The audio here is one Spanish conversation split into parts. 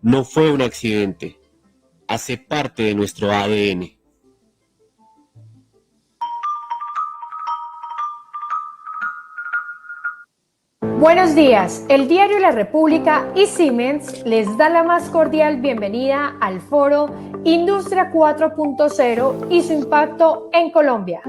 No fue un accidente, hace parte de nuestro ADN. Buenos días, el diario La República y Siemens les da la más cordial bienvenida al foro Industria 4.0 y su impacto en Colombia.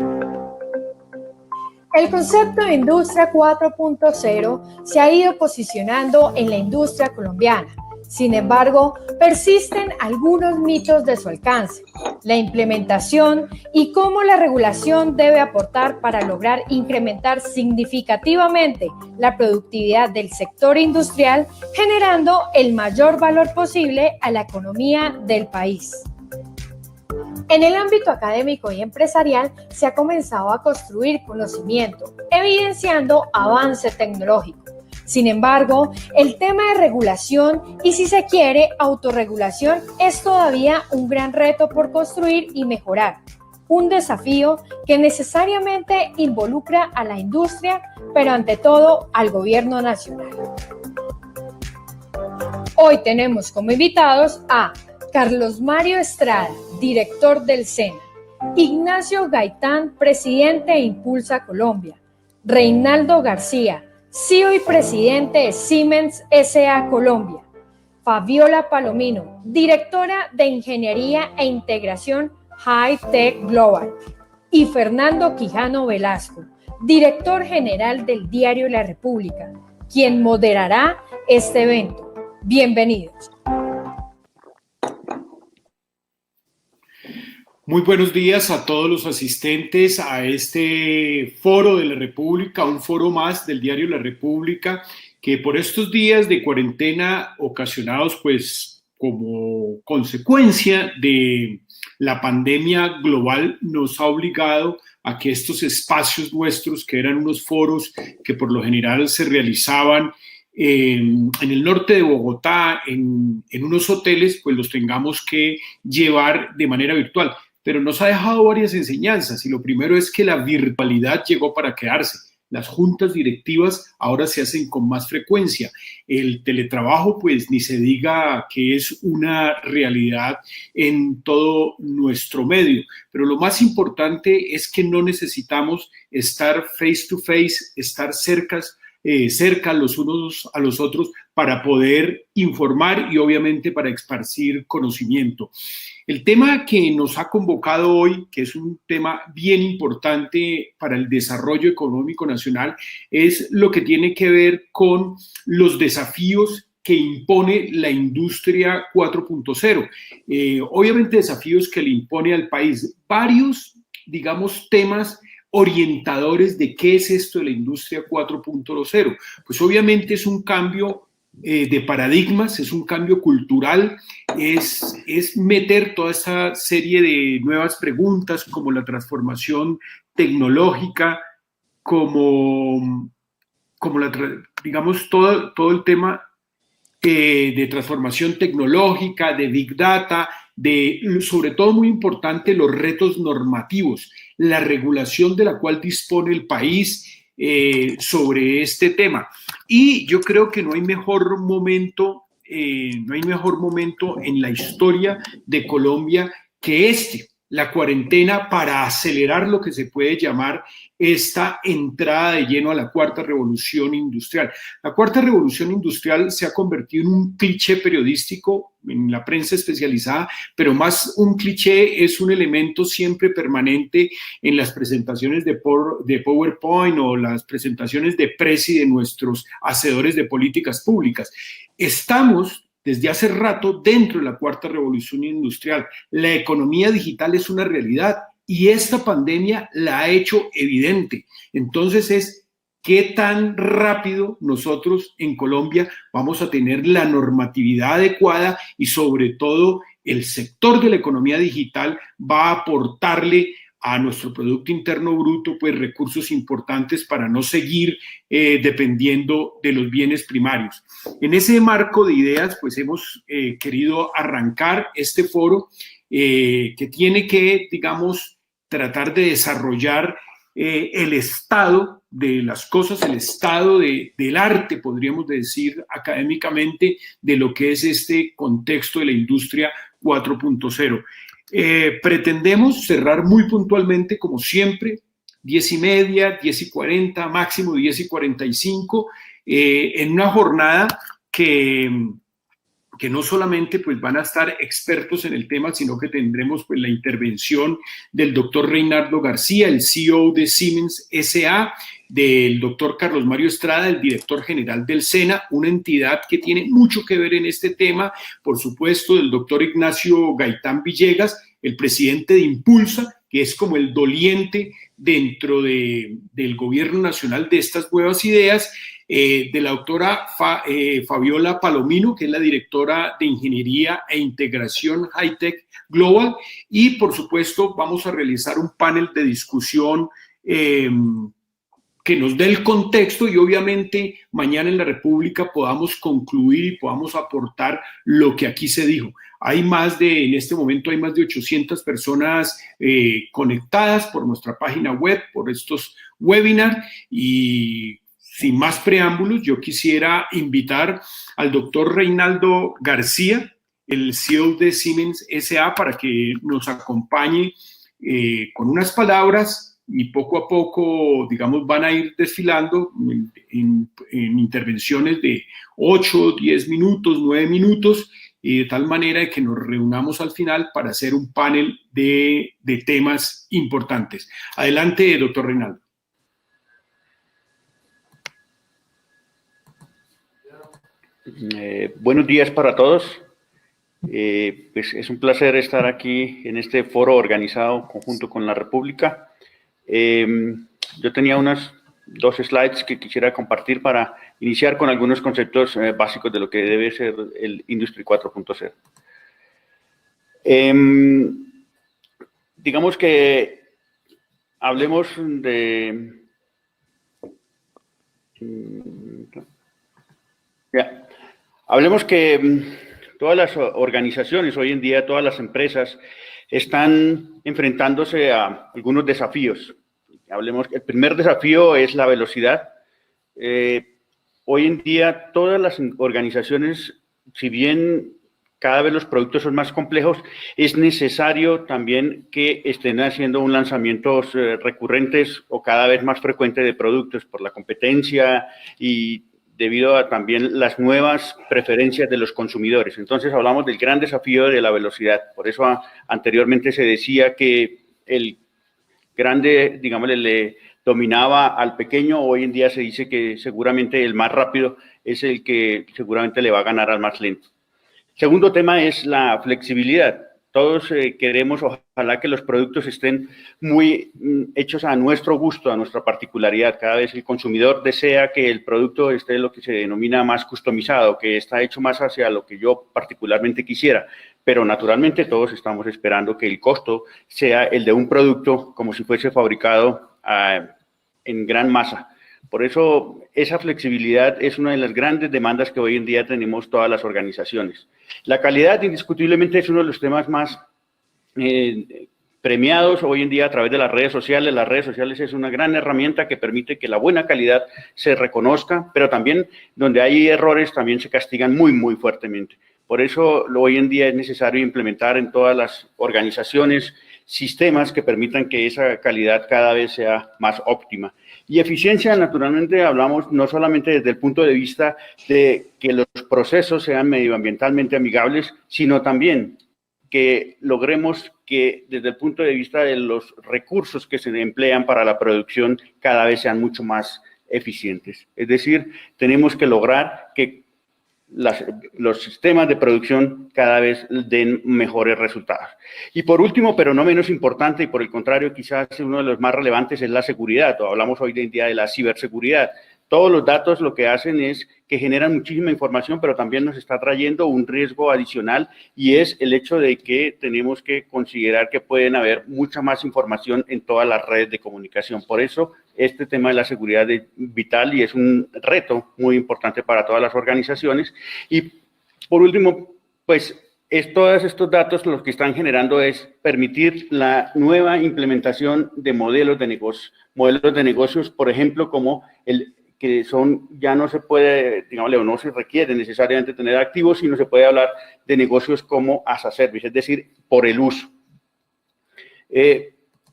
El concepto de Industria 4.0 se ha ido posicionando en la industria colombiana. Sin embargo, persisten algunos mitos de su alcance, la implementación y cómo la regulación debe aportar para lograr incrementar significativamente la productividad del sector industrial, generando el mayor valor posible a la economía del país. En el ámbito académico y empresarial se ha comenzado a construir conocimiento, evidenciando avance tecnológico. Sin embargo, el tema de regulación y, si se quiere, autorregulación es todavía un gran reto por construir y mejorar. Un desafío que necesariamente involucra a la industria, pero ante todo al gobierno nacional. Hoy tenemos como invitados a Carlos Mario Estrada, director del SENA, Ignacio Gaitán, presidente de Impulsa Colombia, Reinaldo García, CEO y presidente de Siemens S.A. Colombia, Fabiola Palomino, directora de Ingeniería e Integración High Tech Global, y Fernando Quijano Velasco, director general del diario La República, quien moderará este evento. Bienvenidos. Muy buenos días a todos los asistentes a este foro de la República, un foro más del diario La República, que por estos días de cuarentena ocasionados pues como consecuencia de la pandemia global nos ha obligado a que estos espacios nuestros, que eran unos foros que por lo general se realizaban en el norte de Bogotá, en unos hoteles, pues los tengamos que llevar de manera virtual. Pero nos ha dejado varias enseñanzas y lo primero es que la virtualidad llegó para quedarse. Las juntas directivas ahora se hacen con más frecuencia. El teletrabajo, pues ni se diga que es una realidad en todo nuestro medio. Pero lo más importante es que no necesitamos estar face to face, estar cerca los unos a los otros para poder informar y obviamente para esparcir conocimiento. El tema que nos ha convocado hoy, que es un tema bien importante para el desarrollo económico nacional, es lo que tiene que ver con los desafíos que impone la industria 4.0. Obviamente desafíos que le impone al país varios, digamos, temas orientadores de qué es esto de la industria 4.0. Pues obviamente es un cambio de paradigmas, es un cambio cultural, es meter toda esa serie de nuevas preguntas como la transformación tecnológica, como digamos todo el tema de transformación tecnológica, de Big Data, sobre todo muy importante, los retos normativos, la regulación de la cual dispone el país sobre este tema. Y yo creo que no hay mejor momento en la historia de Colombia que la cuarentena, para acelerar lo que se puede llamar esta entrada de lleno a la cuarta revolución industrial. La cuarta revolución industrial se ha convertido en un cliché periodístico en la prensa especializada, pero más un cliché es un elemento siempre permanente en las presentaciones de PowerPoint o las presentaciones de Presi de nuestros hacedores de políticas públicas. Estamos desde hace rato dentro de la cuarta revolución industrial. La economía digital es una realidad y esta pandemia la ha hecho evidente. Entonces es qué tan rápido nosotros en Colombia vamos a tener la normatividad adecuada y sobre todo el sector de la economía digital va a aportarle a nuestro Producto Interno Bruto pues recursos importantes para no seguir dependiendo de los bienes primarios. En ese marco de ideas pues hemos querido arrancar este foro que tiene que, digamos, tratar de desarrollar el estado de las cosas, el estado del arte, podríamos decir académicamente, de lo que es este contexto de la industria 4.0. Pretendemos cerrar muy puntualmente, como siempre, 10:30, 10:40, máximo 10:45, en una jornada que no solamente pues, van a estar expertos en el tema, sino que tendremos pues, la intervención del doctor Reinaldo García, el CEO de Siemens S.A., del doctor Carlos Mario Estrada, el director general del SENA, una entidad que tiene mucho que ver en este tema, por supuesto, del doctor Ignacio Gaitán Villegas, el presidente de Impulsa, que es como el doliente dentro del gobierno nacional de estas nuevas ideas, de la doctora Fabiola Palomino, que es la directora de Ingeniería e Integración Hightech Global, y por supuesto vamos a realizar un panel de discusión que nos dé el contexto y obviamente mañana en la República podamos concluir y podamos aportar lo que aquí se dijo. En este momento hay más de 800 personas conectadas por nuestra página web, por estos webinars, y sin más preámbulos, yo quisiera invitar al doctor Reinaldo García, el CEO de Siemens S.A., para que nos acompañe con unas palabras y poco a poco, digamos, van a ir desfilando en intervenciones de 8, 10 minutos, 9 minutos, de tal manera que nos reunamos al final para hacer un panel de temas importantes. Adelante, doctor Reinaldo. Buenos días para todos. Pues es un placer estar aquí en este foro organizado conjunto con la República. Yo tenía unas 2 slides que quisiera compartir para iniciar con algunos conceptos básicos de lo que debe ser el Industry 4.0. Digamos que hablemos de... Hablemos que todas las organizaciones hoy en día, todas las empresas, están enfrentándose a algunos desafíos. El primer desafío es la velocidad. Hoy en día todas las organizaciones, si bien cada vez los productos son más complejos, es necesario también que estén haciendo un lanzamientos recurrentes o cada vez más frecuentes de productos por la competencia y debido a también las nuevas preferencias de los consumidores. Entonces hablamos del gran desafío de la velocidad. Por eso anteriormente se decía que el grande, digamos, le dominaba al pequeño. Hoy en día se dice que seguramente el más rápido es el que seguramente le va a ganar al más lento. Segundo tema es la flexibilidad. Todos queremos, ojalá, que los productos estén muy hechos a nuestro gusto, a nuestra particularidad. Cada vez el consumidor desea que el producto esté lo que se denomina más customizado, que está hecho más hacia lo que yo particularmente quisiera. Pero naturalmente todos estamos esperando que el costo sea el de un producto como si fuese fabricado en gran masa. Por eso, esa flexibilidad es una de las grandes demandas que hoy en día tenemos todas las organizaciones. La calidad, indiscutiblemente, es uno de los temas más premiados hoy en día a través de las redes sociales. Las redes sociales es una gran herramienta que permite que la buena calidad se reconozca, pero también donde hay errores también se castigan muy, muy fuertemente. Por eso, hoy en día es necesario implementar en todas las organizaciones sistemas que permitan que esa calidad cada vez sea más óptima. Y eficiencia, naturalmente, hablamos no solamente desde el punto de vista de que los procesos sean medioambientalmente amigables, sino también que logremos que desde el punto de vista de los recursos que se emplean para la producción cada vez sean mucho más eficientes. Es decir, tenemos que lograr que los sistemas de producción cada vez den mejores resultados. Y por último, pero no menos importante, y por el contrario, quizás uno de los más relevantes es la seguridad. Hablamos hoy en día de la ciberseguridad. Todos los datos lo que hacen es que generan muchísima información, pero también nos está trayendo un riesgo adicional y es el hecho de que tenemos que considerar que pueden haber mucha más información en todas las redes de comunicación. Por eso, este tema de la seguridad es vital y es un reto muy importante para todas las organizaciones. Y por último, pues todos estos datos lo que están generando es permitir la nueva implementación de modelos de negocios, por ejemplo, como el que son, ya no se puede, digamos, o no se requiere necesariamente tener activos, sino se puede hablar de negocios como as a service, es decir, por el uso.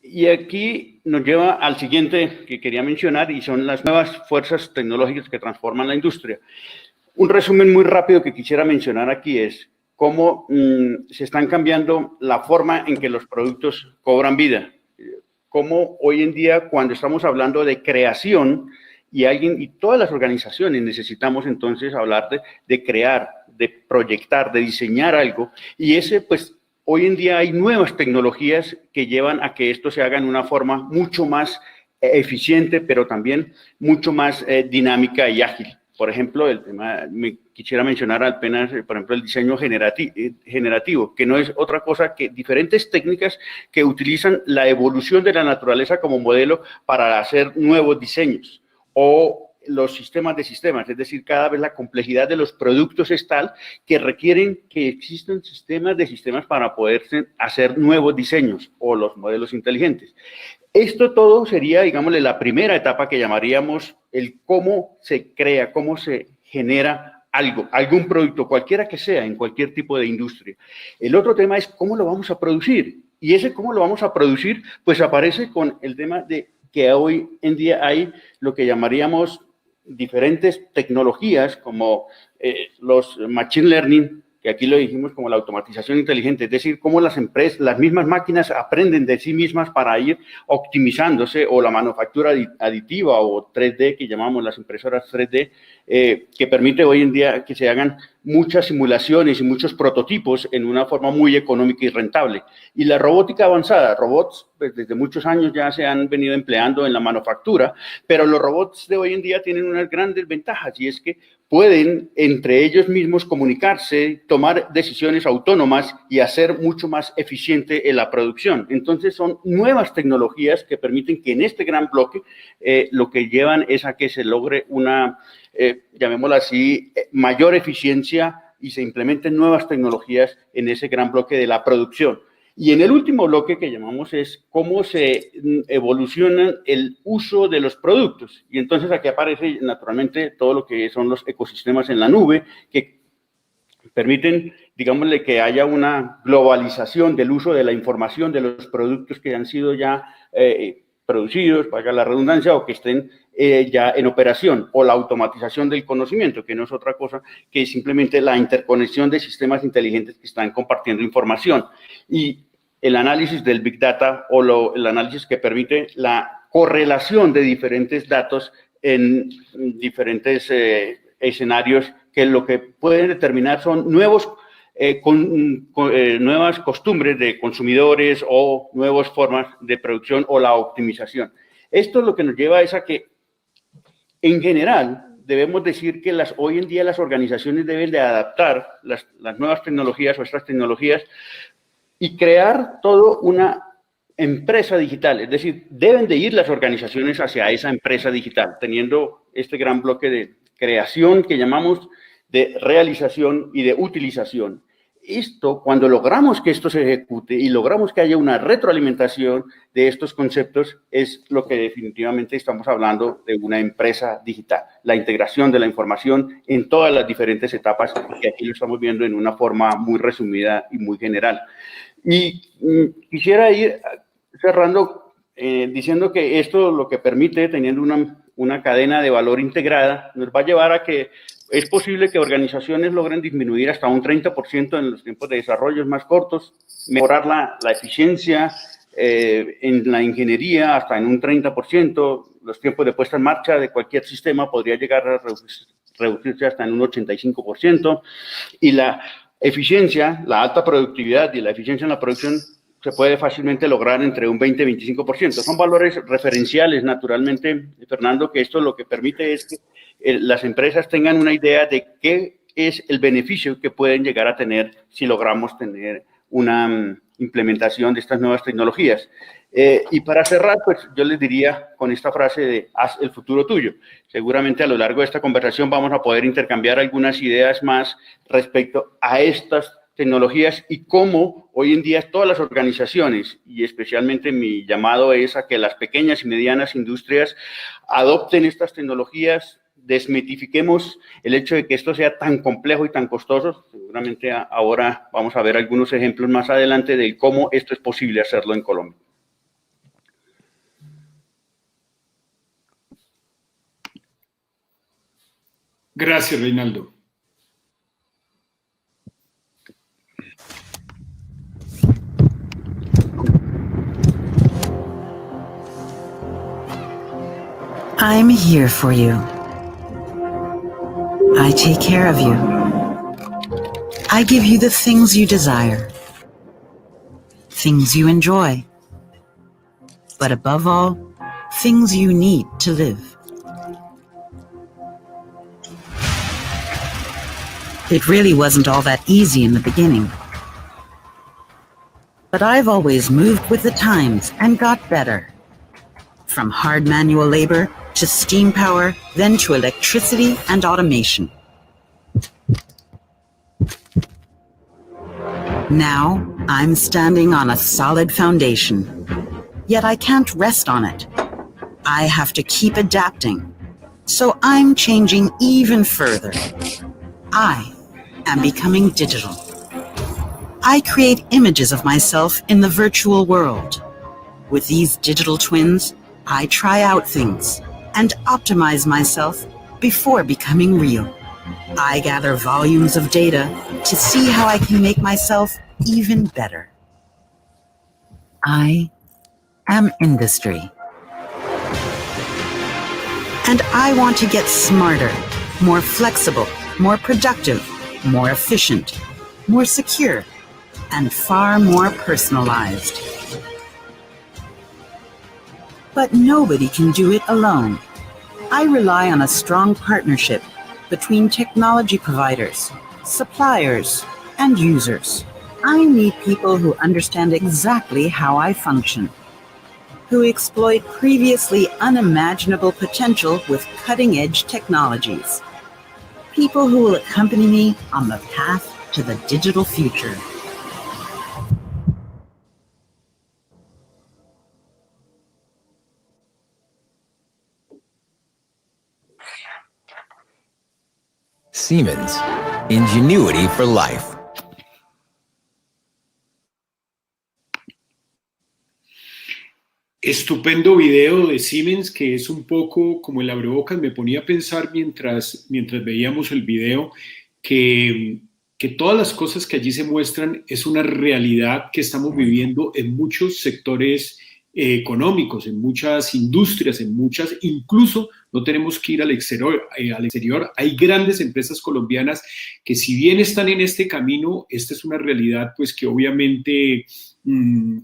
Y aquí nos lleva al siguiente que quería mencionar, y son las nuevas fuerzas tecnológicas que transforman la industria. Un resumen muy rápido que quisiera mencionar aquí es cómo se están cambiando la forma en que los productos cobran vida. Cómo hoy en día, cuando estamos hablando de creación, y todas las organizaciones necesitamos entonces hablar de crear, de proyectar, de diseñar algo, y pues hoy en día hay nuevas tecnologías que llevan a que esto se haga en una forma mucho más eficiente, pero también mucho más dinámica y ágil. Por ejemplo, me quisiera mencionar apenas, por ejemplo, el diseño generativo, que no es otra cosa que diferentes técnicas que utilizan la evolución de la naturaleza como modelo para hacer nuevos diseños. O los sistemas de sistemas, es decir, cada vez la complejidad de los productos es tal que requieren que existan sistemas de sistemas para poder hacer nuevos diseños o los modelos inteligentes. Esto todo sería, digámosle, la primera etapa que llamaríamos el cómo se crea, cómo se genera algún producto, cualquiera que sea, en cualquier tipo de industria. El otro tema es cómo lo vamos a producir. Y ese cómo lo vamos a producir, pues aparece con el tema de que hoy en día hay lo que llamaríamos diferentes tecnologías como los machine learning, que aquí lo dijimos como la automatización inteligente, es decir, cómo las empresas, las mismas máquinas aprenden de sí mismas para ir optimizándose, o la manufactura aditiva o 3D, que llamamos las impresoras 3D, que permite hoy en día que se hagan muchas simulaciones y muchos prototipos en una forma muy económica y rentable. Y la robótica avanzada, robots, pues desde muchos años ya se han venido empleando en la manufactura, pero los robots de hoy en día tienen unas grandes ventajas, y es que pueden entre ellos mismos comunicarse, tomar decisiones autónomas y hacer mucho más eficiente la producción. Entonces son nuevas tecnologías que permiten que en este gran bloque lo que llevan es a que se logre una, llamémoslo así, mayor eficiencia, y se implementen nuevas tecnologías en ese gran bloque de la producción. Y en el último bloque que llamamos es cómo se evoluciona el uso de los productos. Y entonces aquí aparece naturalmente todo lo que son los ecosistemas en la nube, que permiten, digámosle, que haya una globalización del uso de la información de los productos que han sido ya producidos, valga la redundancia, o que estén ya en operación, o la automatización del conocimiento, que no es otra cosa que simplemente la interconexión de sistemas inteligentes que están compartiendo información. Y el análisis del Big Data, o el análisis que permite la correlación de diferentes datos en diferentes escenarios, que lo que pueden determinar son nuevas costumbres de consumidores o nuevas formas de producción o la optimización. Esto es lo que nos lleva es a que, en general, debemos decir que hoy en día las organizaciones deben de adaptar las nuevas tecnologías o estas tecnologías y crear toda una empresa digital. Es decir, deben de ir las organizaciones hacia esa empresa digital, teniendo este gran bloque de creación que llamamos de realización y de utilización. Esto, cuando logramos que esto se ejecute y logramos que haya una retroalimentación de estos conceptos, es lo que definitivamente estamos hablando de una empresa digital. La integración de la información en todas las diferentes etapas, que aquí lo estamos viendo en una forma muy resumida y muy general. Y quisiera ir cerrando diciendo que esto lo que permite, teniendo una cadena de valor integrada, nos va a llevar a que es posible que organizaciones logren disminuir hasta un 30% en los tiempos de desarrollo más cortos, mejorar la eficiencia en la ingeniería hasta en un 30%, los tiempos de puesta en marcha de cualquier sistema podría llegar a reducirse hasta en un 85%, y la eficiencia, la alta productividad y la eficiencia en la producción se puede fácilmente lograr entre un 20 y 25%. Son valores referenciales, naturalmente, Fernando, que esto lo que permite es que las empresas tengan una idea de qué es el beneficio que pueden llegar a tener si logramos tener una implementación de estas nuevas tecnologías. Y para cerrar, pues yo les diría con esta frase de haz el futuro tuyo. Seguramente a lo largo de esta conversación vamos a poder intercambiar algunas ideas más respecto a estas tecnologías y cómo hoy en día todas las organizaciones, y especialmente mi llamado es a que las pequeñas y medianas industrias adopten estas tecnologías, desmitifiquemos el hecho de que esto sea tan complejo y tan costoso. Seguramente ahora vamos a ver algunos ejemplos más adelante de cómo esto es posible hacerlo en Colombia. Gracias, Reinaldo. I'm here for you. I take care of you. I give you the things you desire, things you enjoy, but above all, things you need to live. It really wasn't all that easy in the beginning, but I've always moved with the times and got better. From hard manual labor to steam power, then to electricity and automation. Now, I'm standing on a solid foundation, yet I can't rest on it. I have to keep adapting, so I'm changing even further. I am becoming digital. I create images of myself in the virtual world. With these digital twins, I try out things and optimize myself before becoming real. I gather volumes of data to see how I can make myself even better. I am industry. And I want to get smarter, more flexible, more productive, more efficient, more secure, and far more personalized. But nobody can do it alone. I rely on a strong partnership between technology providers, suppliers, and users. I need people who understand exactly how I function, who exploit previously unimaginable potential with cutting-edge technologies. People who will accompany me on the path to the digital future. Siemens, ingenuity for life. Estupendo video de Siemens, que es un poco como el abrebocas. Me ponía a pensar mientras veíamos el video que todas las cosas que allí se muestran es una realidad que estamos viviendo en muchos sectores económicos, en muchas industrias, incluso no tenemos que ir al exterior. Hay grandes empresas colombianas que, si bien están en este camino, esta es una realidad pues que obviamente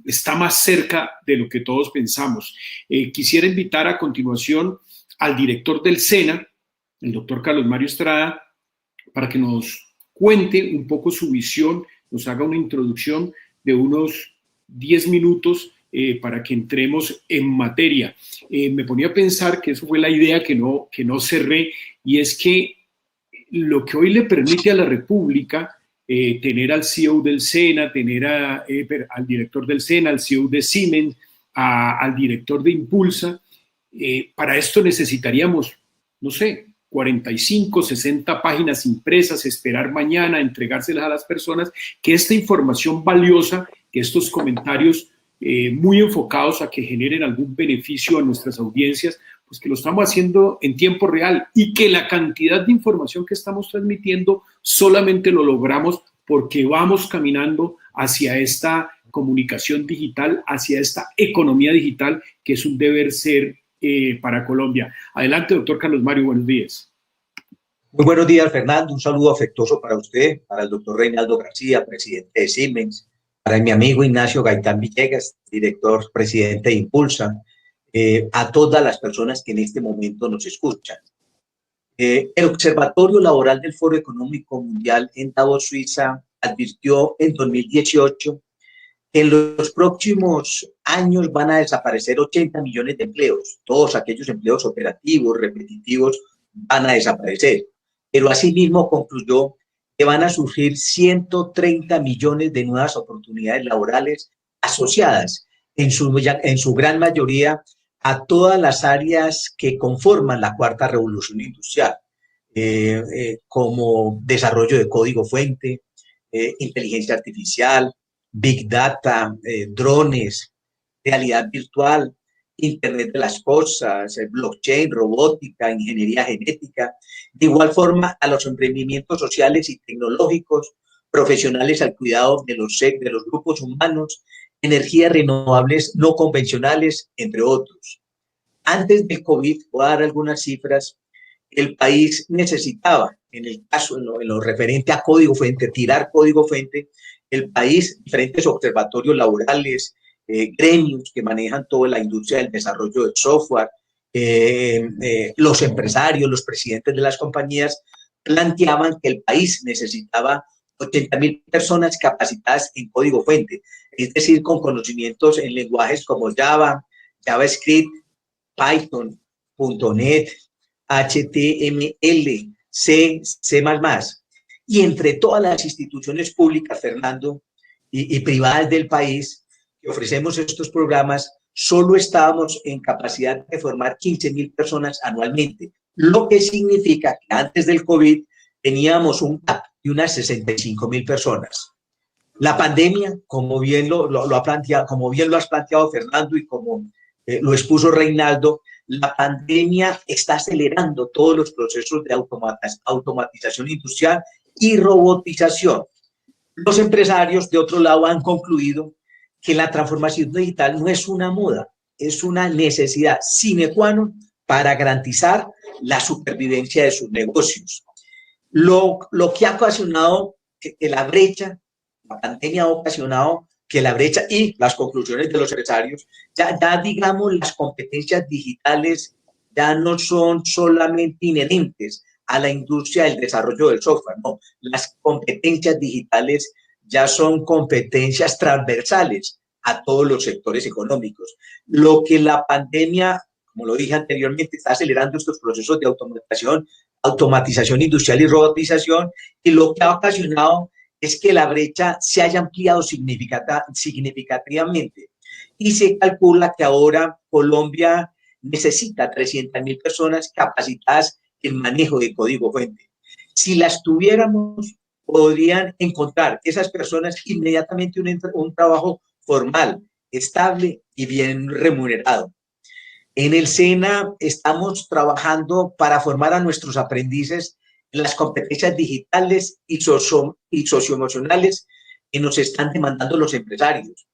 está más cerca de lo que todos pensamos. Quisiera invitar a continuación al director del SENA, el doctor Carlos Mario Estrada, para que nos cuente un poco su visión, nos haga una introducción de unos 10 minutos para que entremos en materia. Me ponía a pensar que eso fue la idea que no cerré, y es que lo que hoy le permite a la República tener al CEO del SENA, tener al director del SENA, al CEO de Siemens, al director de Impulsa, para esto necesitaríamos, no sé, 45, 60 páginas impresas, esperar mañana, entregárselas a las personas, que esta información valiosa, que estos comentarios muy enfocados a que generen algún beneficio a nuestras audiencias, pues que lo estamos haciendo en tiempo real, y que la cantidad de información que estamos transmitiendo solamente lo logramos porque vamos caminando hacia esta comunicación digital, hacia esta economía digital, que es un deber ser para Colombia. Adelante, doctor Carlos Mario, buenos días. Muy buenos días, Fernando. Un saludo afectuoso para usted, para el doctor Reinaldo García, presidente de Siemens, para mi amigo Ignacio Gaitán Villegas, director presidente de Impulsa, a todas las personas que en este momento nos escuchan. El Observatorio Laboral del Foro Económico Mundial en Davos, Suiza, advirtió en 2018 que en los próximos años van a desaparecer 80 millones de empleos. Todos aquellos empleos operativos, repetitivos, van a desaparecer. Pero asimismo concluyó que van a surgir 130 millones de nuevas oportunidades laborales asociadas en su gran mayoría a todas las áreas que conforman la cuarta revolución industrial, como desarrollo de código fuente, inteligencia artificial, big data, drones, realidad virtual, Internet de las cosas, blockchain, robótica, ingeniería genética. De igual forma, a los emprendimientos sociales y tecnológicos, profesionales al cuidado de los grupos humanos, energías renovables no convencionales, entre otros. Antes del COVID, voy a dar algunas cifras, el país necesitaba, en el caso, en lo referente a código fuente, tirar código fuente, el país, diferentes observatorios laborales, gremios que manejan toda la industria del desarrollo de software, los empresarios, los presidentes de las compañías, planteaban que el país necesitaba 80.000 personas capacitadas en código fuente, es decir, con conocimientos en lenguajes como Java, JavaScript, Python, .NET, HTML, C, C++. Y entre todas las instituciones públicas, Fernando, y privadas del país que ofrecemos estos programas, solo estábamos en capacidad de formar 15.000 personas anualmente, lo que significa que antes del COVID teníamos un gap de unas 65.000 personas. La pandemia, como bien lo has planteado Fernando y como lo expuso Reinaldo, la pandemia está acelerando todos los procesos de automatización industrial y robotización. Los empresarios, de otro lado, han concluido que la transformación digital no es una moda, es una necesidad sine qua non para garantizar la supervivencia de sus negocios. Lo que ha ocasionado que la brecha, la pandemia ha ocasionado que la brecha y las conclusiones de los empresarios, ya digamos, las competencias digitales ya no son solamente inherentes a la industria del desarrollo del software, no, las competencias digitales ya son competencias transversales a todos los sectores económicos. Lo que la pandemia, como lo dije anteriormente, está acelerando estos procesos de automatización industrial y robotización, y lo que ha ocasionado es que la brecha se haya ampliado significativamente. Y se calcula que ahora Colombia necesita 300.000 personas capacitadas en manejo de código fuente. Si las tuviéramos, podrían encontrar esas personas inmediatamente un trabajo formal, estable y bien remunerado. En el SENA estamos trabajando para formar a nuestros aprendices en las competencias digitales y socioemocionales que nos están demandando los empresarios.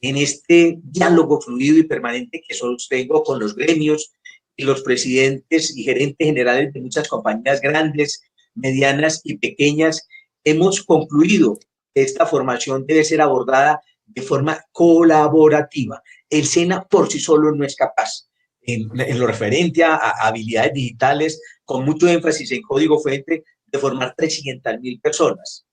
En este diálogo fluido y permanente que sostengo con los gremios y los presidentes y gerentes generales de muchas compañías grandes, medianas y pequeñas, hemos concluido que esta formación debe ser abordada de forma colaborativa. El SENA por sí solo no es capaz. En lo referente a habilidades digitales, con mucho énfasis en código fuente, de formar 300.000 personas.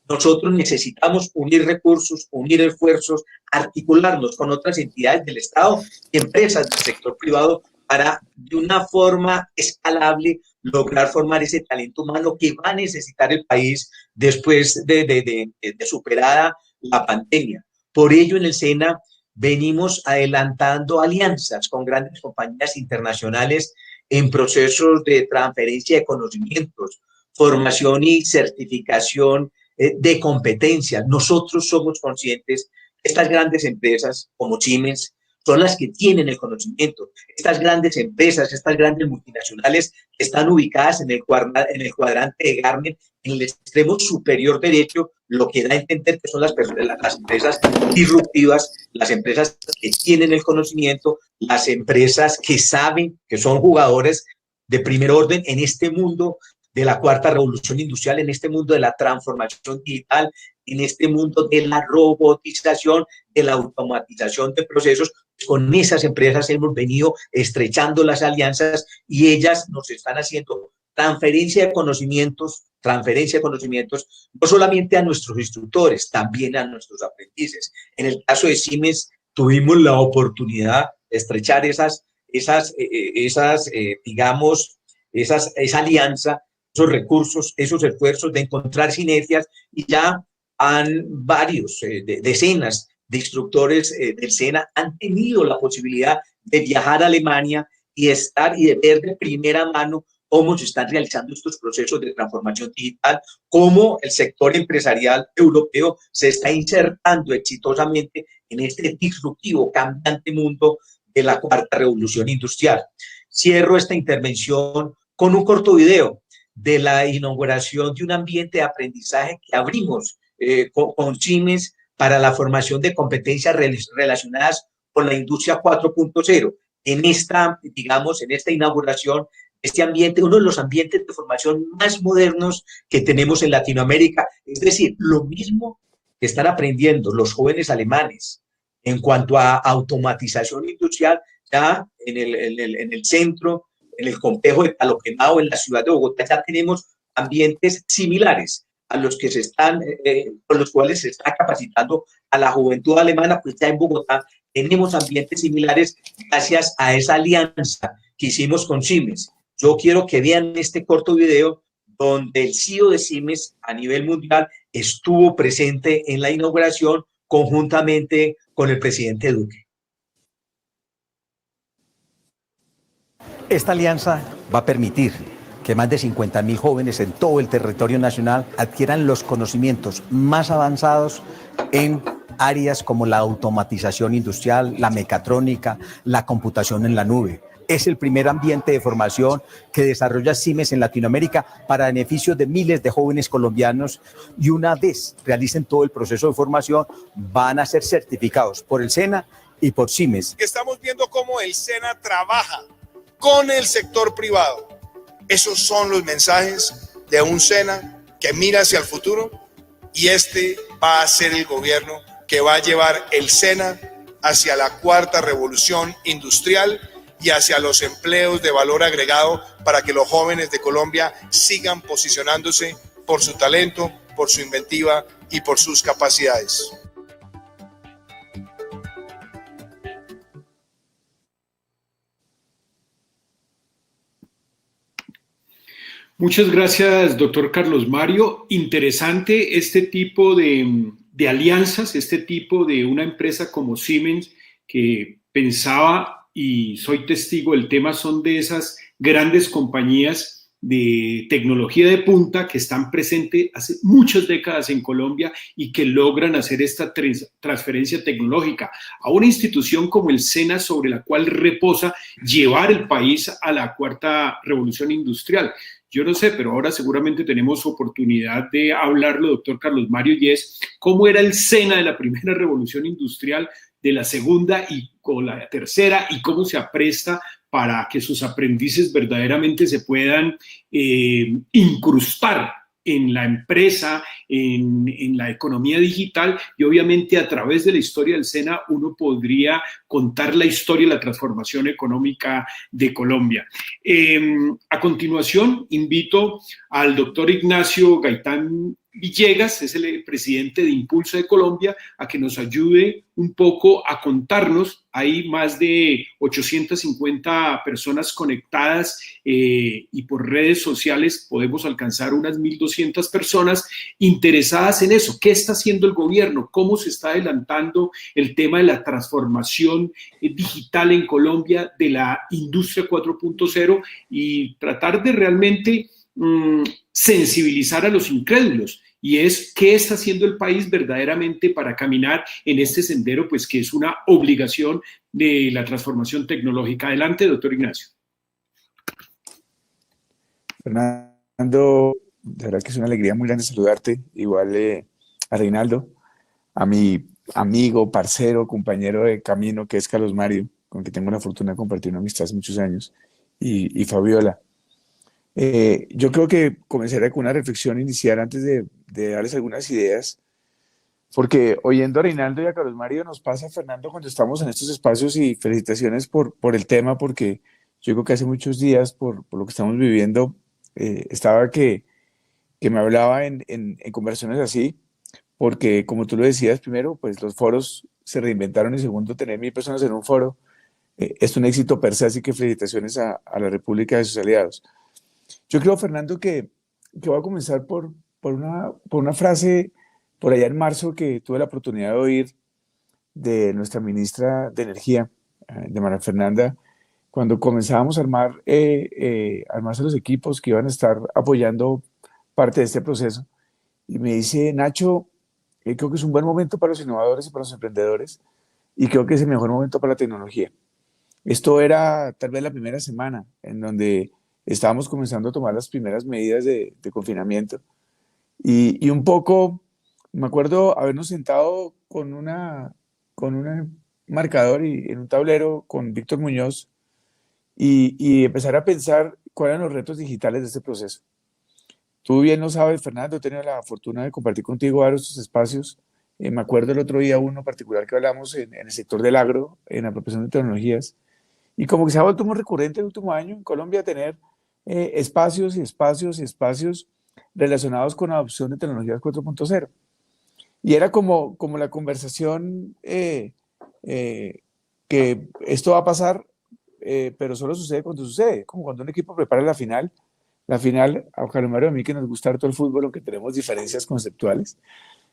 Nosotros necesitamos unir recursos, unir esfuerzos, articularnos con otras entidades del Estado y empresas del sector privado para, de una forma escalable, lograr formar ese talento humano que va a necesitar el país después de superada la pandemia. Por ello, en el SENA venimos adelantando alianzas con grandes compañías internacionales en procesos de transferencia de conocimientos, formación y certificación de competencias. Nosotros somos conscientes que estas grandes empresas como Siemens son las que tienen el conocimiento. Estas grandes empresas, estas grandes multinacionales que están ubicadas en el cuadrante de Gartner, en el extremo superior derecho, lo que da a entender que son las empresas disruptivas, las empresas que tienen el conocimiento, las empresas que saben que son jugadores de primer orden en este mundo de la cuarta revolución industrial, en este mundo de la transformación digital, en este mundo de la robotización, de la automatización de procesos. Con esas empresas hemos venido estrechando las alianzas y ellas nos están haciendo transferencia de conocimientos, no solamente a nuestros instructores, también a nuestros aprendices. En el caso de Siemens, tuvimos la oportunidad de estrechar esa alianza esos recursos, esos esfuerzos de encontrar sinergias y ya han varios, decenas de instructores del SENA han tenido la posibilidad de viajar a Alemania y estar y de ver de primera mano cómo se están realizando estos procesos de transformación digital, cómo el sector empresarial europeo se está insertando exitosamente en este disruptivo, cambiante mundo de la cuarta revolución industrial. Cierro esta intervención con un corto video de la inauguración de un ambiente de aprendizaje que abrimos con Siemens para la formación de competencias relacionadas con la industria 4.0. En esta, digamos, en esta inauguración, este ambiente, uno de los ambientes de formación más modernos que tenemos en Latinoamérica, es decir, lo mismo que están aprendiendo los jóvenes alemanes en cuanto a automatización industrial, ya en el centro, en el complejo de Caloquenao, en la ciudad de Bogotá, ya tenemos ambientes similares a los que se están, con los cuales se está capacitando a la juventud alemana, pues ya en Bogotá tenemos ambientes similares gracias a esa alianza que hicimos con Siemens. Yo quiero que vean este corto video donde el CEO de Siemens a nivel mundial estuvo presente en la inauguración conjuntamente con el presidente Duque. Esta alianza va a permitir que más de 50.000 jóvenes en todo el territorio nacional adquieran los conocimientos más avanzados en áreas como la automatización industrial, la mecatrónica, la computación en la nube. Es el primer ambiente de formación que desarrolla Siemens en Latinoamérica para beneficio de miles de jóvenes colombianos y una vez realicen todo el proceso de formación van a ser certificados por el SENA y por Siemens. Estamos viendo cómo el SENA trabaja con el sector privado. Esos son los mensajes de un SENA que mira hacia el futuro y este va a ser el gobierno que va a llevar el SENA hacia la cuarta revolución industrial y hacia los empleos de valor agregado para que los jóvenes de Colombia sigan posicionándose por su talento, por su inventiva y por sus capacidades. Muchas gracias, doctor Carlos Mario. Interesante este tipo de alianzas, este tipo de una empresa como Siemens que pensaba, y soy testigo del tema, son de esas grandes compañías de tecnología de punta que están presentes hace muchas décadas en Colombia y que logran hacer esta transferencia tecnológica a una institución como el SENA, sobre la cual reposa llevar el país a la cuarta revolución industrial. Yo no sé, pero ahora seguramente tenemos oportunidad de hablarlo, doctor Carlos Mario, y es cómo era el SENA de la primera revolución industrial, de la segunda y con la tercera, y cómo se apresta para que sus aprendices verdaderamente se puedan incrustar en la empresa, en la economía digital, y obviamente a través de la historia del SENA uno podría contar la historia de la transformación económica de Colombia. A continuación invito al doctor Ignacio Gaitán Villegas, es el presidente de Impulsa de Colombia, a que nos ayude un poco a contarnos. Hay más de 850 personas conectadas y por redes sociales podemos alcanzar unas 1.200 personas interesadas en eso. ¿Qué está haciendo el gobierno? ¿Cómo se está adelantando el tema de la transformación digital en Colombia, de la industria 4.0, y tratar de realmente sensibilizar a los incrédulos? Y es qué está haciendo el país verdaderamente para caminar en este sendero, pues que es una obligación de la transformación tecnológica. Adelante, doctor Ignacio. Fernando, de verdad que es una alegría muy grande saludarte, igual a Reinaldo, a mi amigo, parcero, compañero de camino, que es Carlos Mario, con quien tengo la fortuna de compartir una amistad hace muchos años, y Fabiola. Yo creo que comenzaré con una reflexión inicial antes de darles algunas ideas, porque oyendo a Reinaldo y a Carlos Mario nos pasa, Fernando, cuando estamos en estos espacios, y felicitaciones por el tema, porque yo creo que hace muchos días, por lo que estamos viviendo, estaba que me hablaba en conversaciones así, porque como tú lo decías, primero, pues los foros se reinventaron, y segundo, tener 1.000 personas en un foro es un éxito per se, así que felicitaciones a la República y a sus aliados. Yo creo, Fernando, que que voy a comenzar por una frase por allá en marzo que tuve la oportunidad de oír de nuestra ministra de Energía, de María Fernanda, cuando comenzábamos a armarse los equipos que iban a estar apoyando parte de este proceso. Y me dice, Nacho, creo que es un buen momento para los innovadores y para los emprendedores, y creo que es el mejor momento para la tecnología. Esto era tal vez la primera semana en donde estábamos comenzando a tomar las primeras medidas de confinamiento. Y un poco, me acuerdo habernos sentado con un marcador y en un tablero con Víctor Muñoz y empezar a pensar cuáles eran los retos digitales de este proceso. Tú bien lo sabes, Fernando, he tenido la fortuna de compartir contigo varios de estos espacios. Me acuerdo el otro día uno particular que hablamos en el sector del agro, en la apropiación de tecnologías, y como que se ha vuelto muy recurrente el último año en Colombia tener espacios y espacios y espacios relacionados con la adopción de tecnologías 4.0. Y era como la conversación que esto va a pasar, pero solo sucede cuando sucede, como cuando un equipo prepara la final, a Carlos Mario y a mí que nos gusta harto el fútbol, aunque tenemos diferencias conceptuales,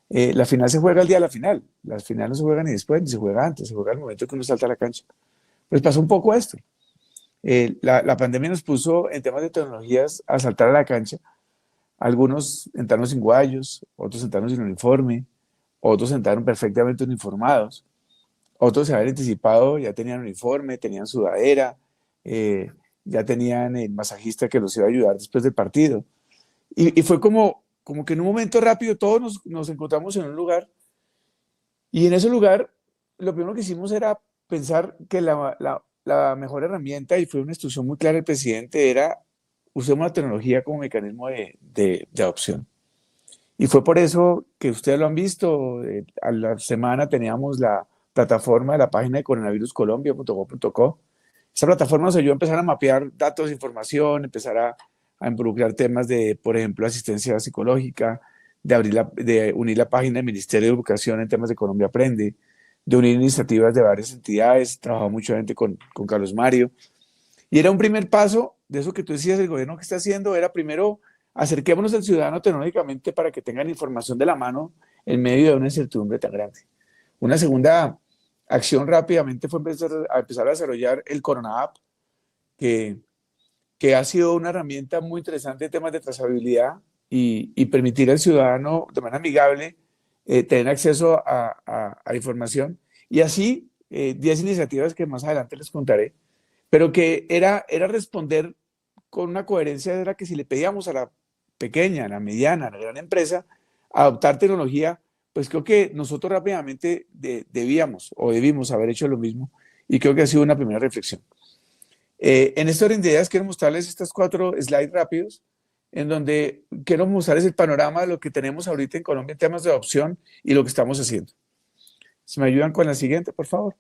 la final se juega el día de la final, la final no se juega ni después, ni se juega antes, se juega al momento que uno salta a la cancha. Pues pasó un poco esto. La pandemia nos puso en temas de tecnologías a saltar a la cancha, algunos entraron sin guayos, otros entraron sin uniforme, otros entraron perfectamente uniformados, otros se habían anticipado, ya tenían uniforme, tenían sudadera, ya tenían el masajista que los iba a ayudar después del partido. Y fue como que en un momento rápido todos nos encontramos en un lugar, y en ese lugar lo primero que hicimos era pensar que la mejor herramienta, y fue una instrucción muy clara del presidente, era usemos la tecnología como mecanismo de adopción. Y fue por eso que ustedes lo han visto, a la semana teníamos la plataforma de la página de coronaviruscolombia.gov.co. Esa plataforma nos ayudó a empezar a mapear datos de información, empezar a involucrar temas de, por ejemplo, asistencia psicológica, de unir la página del Ministerio de Educación en temas de Colombia Aprende, de unir iniciativas de varias entidades, trabajó mucha gente con Carlos Mario. Y era un primer paso de eso que tú decías, el gobierno que está haciendo, era primero acerquémonos al ciudadano tecnológicamente para que tengan información de la mano en medio de una incertidumbre tan grande. Una segunda acción rápidamente fue empezar a desarrollar el Corona App, que ha sido una herramienta muy interesante en temas de trazabilidad y permitir al ciudadano de manera amigable tener acceso a información. Y así, 10 iniciativas que más adelante les contaré, pero que era responder con una coherencia de la que si le pedíamos a la pequeña, a la mediana, a la gran empresa adoptar tecnología, pues creo que nosotros rápidamente debimos haber hecho lo mismo, y creo que ha sido una primera reflexión. En este orden de ideas quiero mostrarles estas 4 slides rápidos, en donde quiero mostrarles el panorama de lo que tenemos ahorita en Colombia en temas de adopción y lo que estamos haciendo. Si me ayudan con la siguiente, por favor.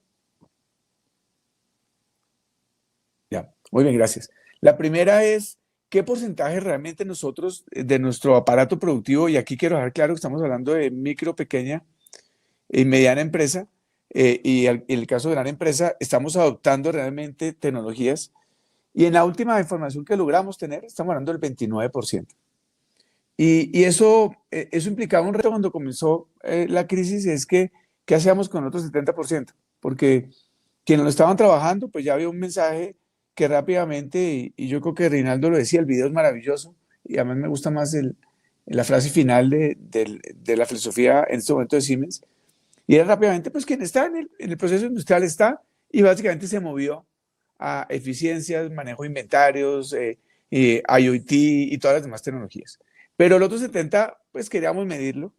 Ya, muy bien, gracias. La primera es, ¿qué porcentaje realmente nosotros de nuestro aparato productivo, y aquí quiero dejar claro que estamos hablando de micro, pequeña y mediana empresa, y en el caso de gran empresa, estamos adoptando realmente tecnologías? Y en la última información que logramos tener, estamos hablando del 29%. Y eso implicaba un reto cuando comenzó la crisis, es que, ¿qué hacíamos con otro 70%? Porque quienes lo estaban trabajando, pues ya había un mensaje que rápidamente, y yo creo que Reinaldo lo decía, el video es maravilloso, y además me gusta más la frase final de la filosofía en este momento de Siemens, y era rápidamente, pues quien está en el proceso industrial está, y básicamente se movió a eficiencias, manejo de inventarios, IoT y todas las demás tecnologías. Pero el otro 70%, pues queríamos medirlo,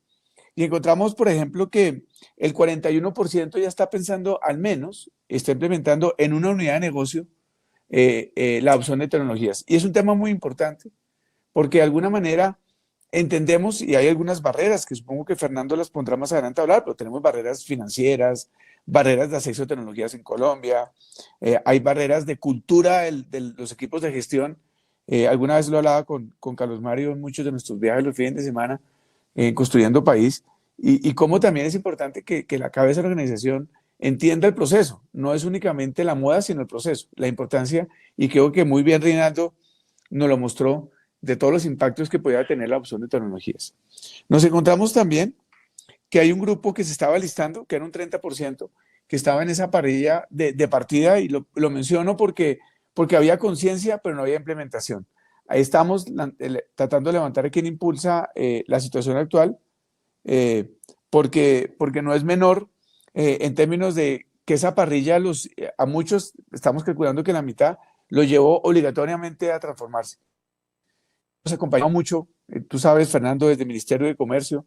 y encontramos, por ejemplo, que el 41% ya está pensando, al menos, está implementando en una unidad de negocio la adopción de tecnologías. Y es un tema muy importante, porque de alguna manera entendemos, y hay algunas barreras, que supongo que Fernando las pondrá más adelante a hablar, pero tenemos barreras financieras, barreras de acceso a tecnologías en Colombia, hay barreras de cultura de los equipos de gestión. Alguna vez lo hablaba con Carlos Mario en muchos de nuestros viajes los fines de semana, construyendo país, y cómo también es importante que la cabeza de la organización entienda el proceso. No es únicamente la moda, sino el proceso, la importancia, y creo que muy bien Reinaldo nos lo mostró, de todos los impactos que podía tener la adopción de tecnologías. Nos encontramos también que hay un grupo que se estaba listando, que era un 30%, que estaba en esa parrilla de partida, y lo menciono porque había conciencia, pero no había implementación. Ahí estamos tratando de levantar a quien impulsa la situación actual, porque no es menor en términos de que esa parrilla a muchos, estamos calculando que la mitad, lo llevó obligatoriamente a transformarse. Nos acompañó mucho, tú sabes, Fernando, desde el Ministerio de Comercio,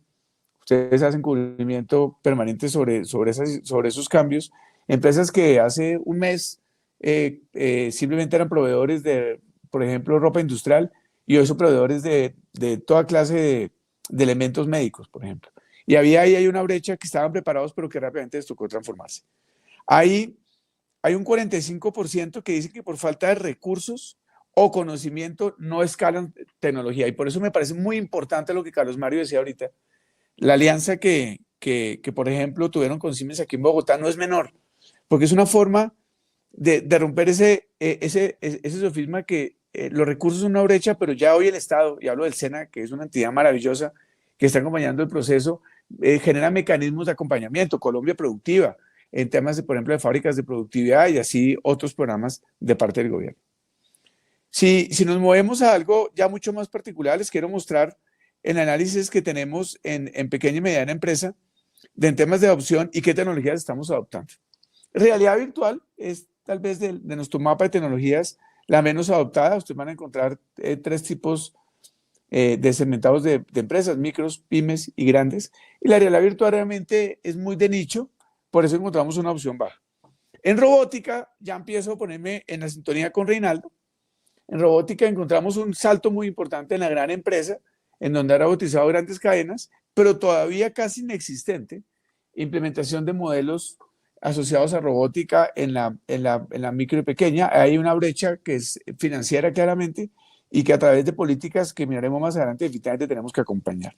ustedes hacen cubrimiento permanente sobre esos cambios. Empresas que hace un mes simplemente eran proveedores de, por ejemplo, ropa industrial, y hoy son proveedores de toda clase de elementos médicos, por ejemplo. Y hay una brecha que estaban preparados, pero que rápidamente les tocó transformarse. Hay un 45% que dice que por falta de recursos o conocimiento no escalan tecnología. Y por eso me parece muy importante lo que Carlos Mario decía ahorita. La alianza que por ejemplo, tuvieron con Siemens aquí en Bogotá no es menor, porque es una forma de romper ese sofisma que los recursos son una brecha, pero ya hoy el Estado, y hablo del SENA, que es una entidad maravillosa que está acompañando el proceso, genera mecanismos de acompañamiento, Colombia Productiva, en temas, por ejemplo, de fábricas de productividad, y así otros programas de parte del gobierno. Si nos movemos a algo ya mucho más particular, les quiero mostrar el análisis que tenemos en pequeña y mediana empresa en temas de adopción y qué tecnologías estamos adoptando. Realidad virtual es tal vez de nuestro mapa de tecnologías la menos adoptada. Ustedes van a encontrar tres tipos de segmentados de empresas: micros, pymes y grandes. Y la realidad virtual realmente es muy de nicho, por eso encontramos una opción baja. En robótica ya empiezo a ponerme en la sintonía con Reinaldo. En robótica encontramos un salto muy importante en la gran empresa, en donde ha robotizado grandes cadenas, pero todavía casi inexistente implementación de modelos asociados a robótica en la micro y pequeña. Hay una brecha que es financiera claramente, y que a través de políticas que miraremos más adelante definitivamente tenemos que acompañar.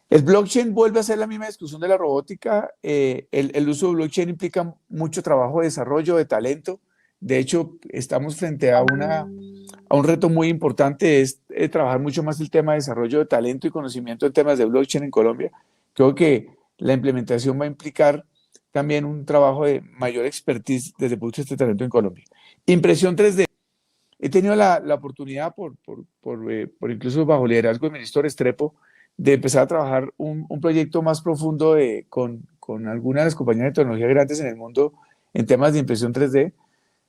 El blockchain vuelve a ser la misma discusión de la robótica. El uso de blockchain implica mucho trabajo de desarrollo, de talento. De hecho, estamos frente a un reto muy importante, es trabajar mucho más el tema de desarrollo de talento y conocimiento en temas de blockchain en Colombia. Creo que la implementación va a implicar también un trabajo de mayor expertise desde el punto de vista de talento en Colombia. Impresión 3D. He tenido la oportunidad, por incluso bajo liderazgo del ministro Restrepo, de empezar a trabajar un proyecto más profundo con algunas de las compañías de tecnología grandes en el mundo en temas de impresión 3D.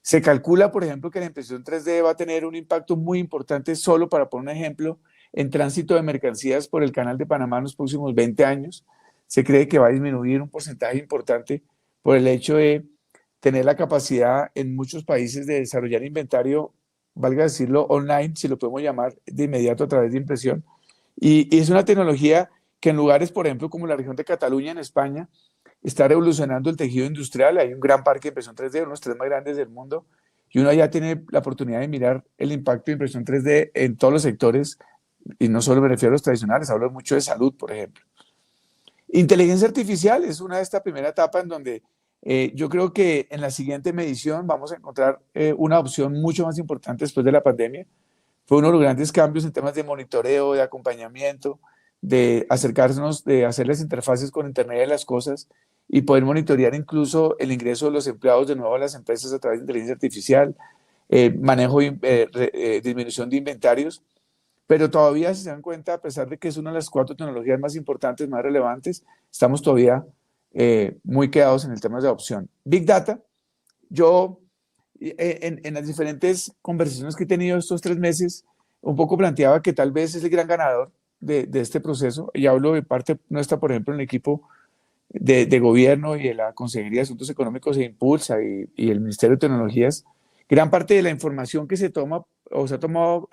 Se calcula, por ejemplo, que la impresión 3D va a tener un impacto muy importante, solo para poner un ejemplo, en tránsito de mercancías por el Canal de Panamá en los próximos 20 años. Se cree que va a disminuir un porcentaje importante por el hecho de tener la capacidad en muchos países de desarrollar inventario, valga decirlo, online, si lo podemos llamar, de inmediato a través de impresión. Y es una tecnología que en lugares, por ejemplo, como la región de Cataluña, en España, está revolucionando el tejido industrial. Hay un gran parque de impresión 3D, uno de los tres más grandes del mundo, y uno ya tiene la oportunidad de mirar el impacto de impresión 3D en todos los sectores, y no solo me refiero a los tradicionales, hablo mucho de salud, por ejemplo. Inteligencia artificial es una de esta primera etapa en donde yo creo que en la siguiente medición vamos a encontrar una opción mucho más importante después de la pandemia. Fue uno de los grandes cambios en temas de monitoreo, de acompañamiento, de acercarnos, de hacer las interfaces con Internet de las cosas y poder monitorear incluso el ingreso de los empleados de nuevo a las empresas a través de inteligencia artificial, manejo disminución de inventarios. Pero todavía, si se dan cuenta, a pesar de que es una de las 4 tecnologías más importantes, más relevantes, estamos todavía muy quedados en el tema de adopción. Big Data, yo en las diferentes conversaciones que he tenido estos 3 meses, un poco planteaba que tal vez es el gran ganador de este proceso, y hablo de parte nuestra, por ejemplo, en el equipo de gobierno y de la Consejería de Asuntos Económicos e Impulsa y el Ministerio de Tecnologías. Gran parte de la información que se toma o se ha tomado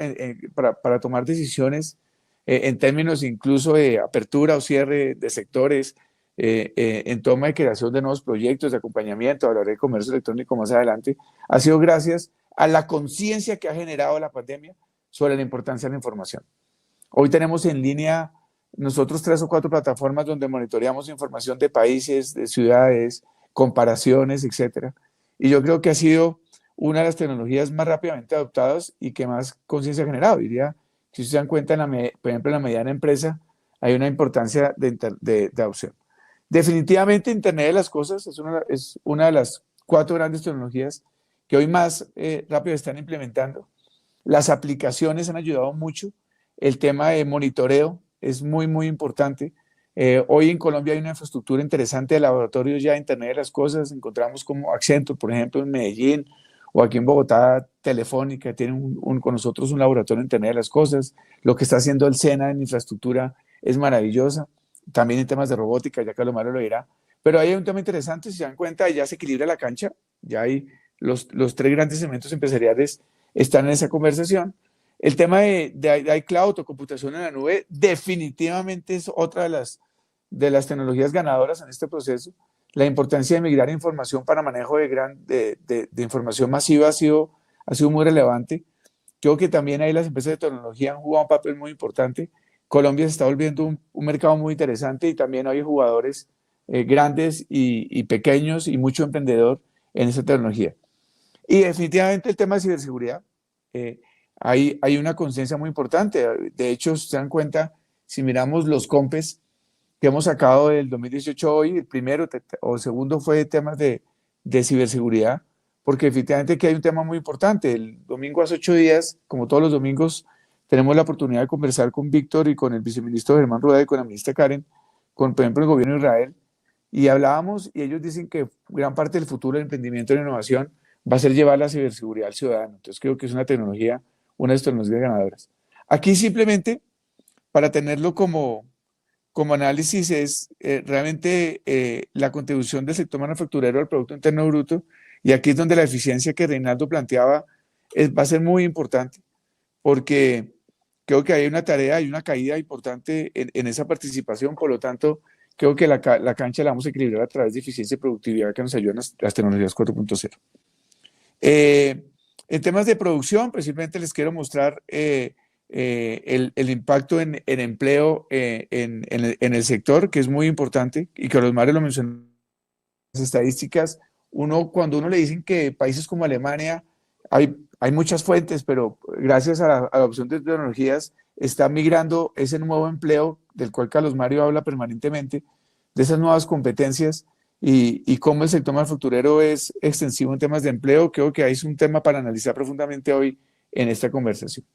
para tomar decisiones en términos incluso de apertura o cierre de sectores, en toma de creación de nuevos proyectos de acompañamiento, hablaré de comercio electrónico más adelante, ha sido gracias a la conciencia que ha generado la pandemia sobre la importancia de la información. Hoy tenemos en línea nosotros 3 o 4 plataformas donde monitoreamos información de países, de ciudades, comparaciones, etcétera. Y yo creo que ha sido una de las tecnologías más rápidamente adoptadas y que más conciencia ha generado. Diría, si ustedes se dan cuenta, por ejemplo, en la mediana empresa hay una importancia de adopción. Definitivamente Internet de las Cosas es una de las 4 grandes tecnologías que hoy más rápido están implementando. Las aplicaciones han ayudado mucho. El tema de monitoreo es muy, muy importante. Hoy en Colombia hay una infraestructura interesante de laboratorios ya de Internet de las Cosas. Encontramos como Accenture, por ejemplo, en Medellín, o aquí en Bogotá, Telefónica, tiene con nosotros un laboratorio de Internet de las Cosas. Lo que está haciendo el SENA en infraestructura es maravillosa. También en temas de robótica, ya Carlos Mario lo dirá. Pero ahí hay un tema interesante, si se dan cuenta, ya se equilibra la cancha, ya hay los 3 grandes segmentos empresariales están en esa conversación. El tema de iCloud o computación en la nube definitivamente es otra de las tecnologías ganadoras en este proceso. La importancia de migrar información para manejo de información masiva ha sido muy relevante. Creo que también ahí las empresas de tecnología han jugado un papel muy importante. Colombia se está volviendo un mercado muy interesante y también hay jugadores grandes y pequeños y mucho emprendedor en esa tecnología. Y definitivamente el tema de ciberseguridad. Hay una conciencia muy importante. De hecho, si se dan cuenta, si miramos los COMPES que hemos sacado del 2018 hoy, el primero o segundo fue temas de ciberseguridad, porque efectivamente aquí hay un tema muy importante. El domingo hace 8 días, como todos los domingos, tenemos la oportunidad de conversar con Víctor y con el viceministro Germán Rueda y con la ministra Karen, por ejemplo, el gobierno de Israel, y hablábamos y ellos dicen que gran parte del futuro del emprendimiento y la innovación va a ser llevar la ciberseguridad al ciudadano. Entonces creo que es una de las tecnologías ganadoras. Aquí simplemente, para tenerlo como análisis, es realmente la contribución del sector manufacturero al Producto Interno Bruto, y aquí es donde la eficiencia que Reinaldo planteaba va a ser muy importante, porque creo que hay una tarea, hay una caída importante en esa participación. Por lo tanto, creo que la cancha la vamos a equilibrar a través de eficiencia y productividad que nos ayudan las tecnologías 4.0. En temas de producción, pues simplemente les quiero mostrar el impacto en empleo en el sector, que es muy importante, y que los Mario lo mencionó. Las estadísticas, cuando uno le dicen que países como Alemania, hay muchas fuentes, pero gracias a la adopción de tecnologías está migrando ese nuevo empleo del cual Carlos Mario habla permanentemente, de esas nuevas competencias, y cómo el sector manufacturero es extensivo en temas de empleo. Creo que ahí es un tema para analizar profundamente hoy en esta conversación.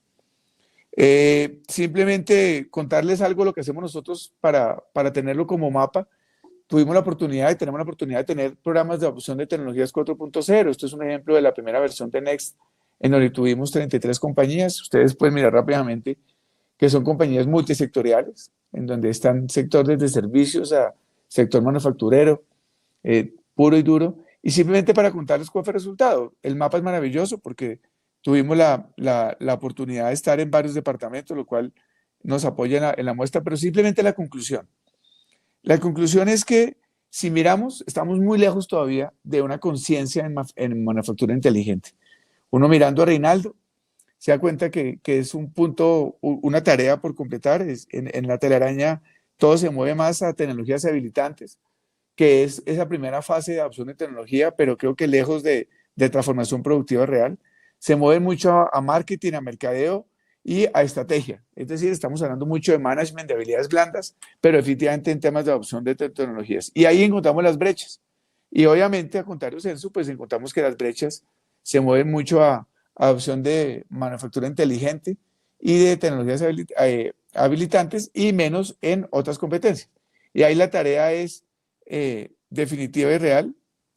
Simplemente contarles algo de lo que hacemos nosotros para tenerlo como mapa. Tenemos la oportunidad de tener programas de adopción de tecnologías 4.0. Esto es un ejemplo de la primera versión de Next, en donde tuvimos 33 compañías. Ustedes pueden mirar rápidamente que son compañías multisectoriales, en donde están sectores de servicios a sector manufacturero, puro y duro. Y simplemente para contarles cuál fue el resultado. El mapa es maravilloso porque tuvimos la oportunidad de estar en varios departamentos, lo cual nos apoya en la muestra, pero simplemente la conclusión. La conclusión es que si miramos, estamos muy lejos todavía de una conciencia en manufactura inteligente. Uno mirando a Reinaldo se da cuenta que es un punto, una tarea por completar. En la telaraña todo se mueve más a tecnologías habilitantes, que es esa primera fase de adopción de tecnología, pero creo que lejos de transformación productiva real. Se mueve mucho a marketing, a mercadeo y a estrategia. Es decir, estamos hablando mucho de management, de habilidades blandas, pero efectivamente en temas de adopción de tecnologías. Y ahí encontramos las brechas. Y obviamente, a contrario censo, pues encontramos que las brechas se mueven mucho a adopción de manufactura inteligente y de tecnologías habilitantes, y menos en otras competencias. Y ahí la tarea es definitiva y real,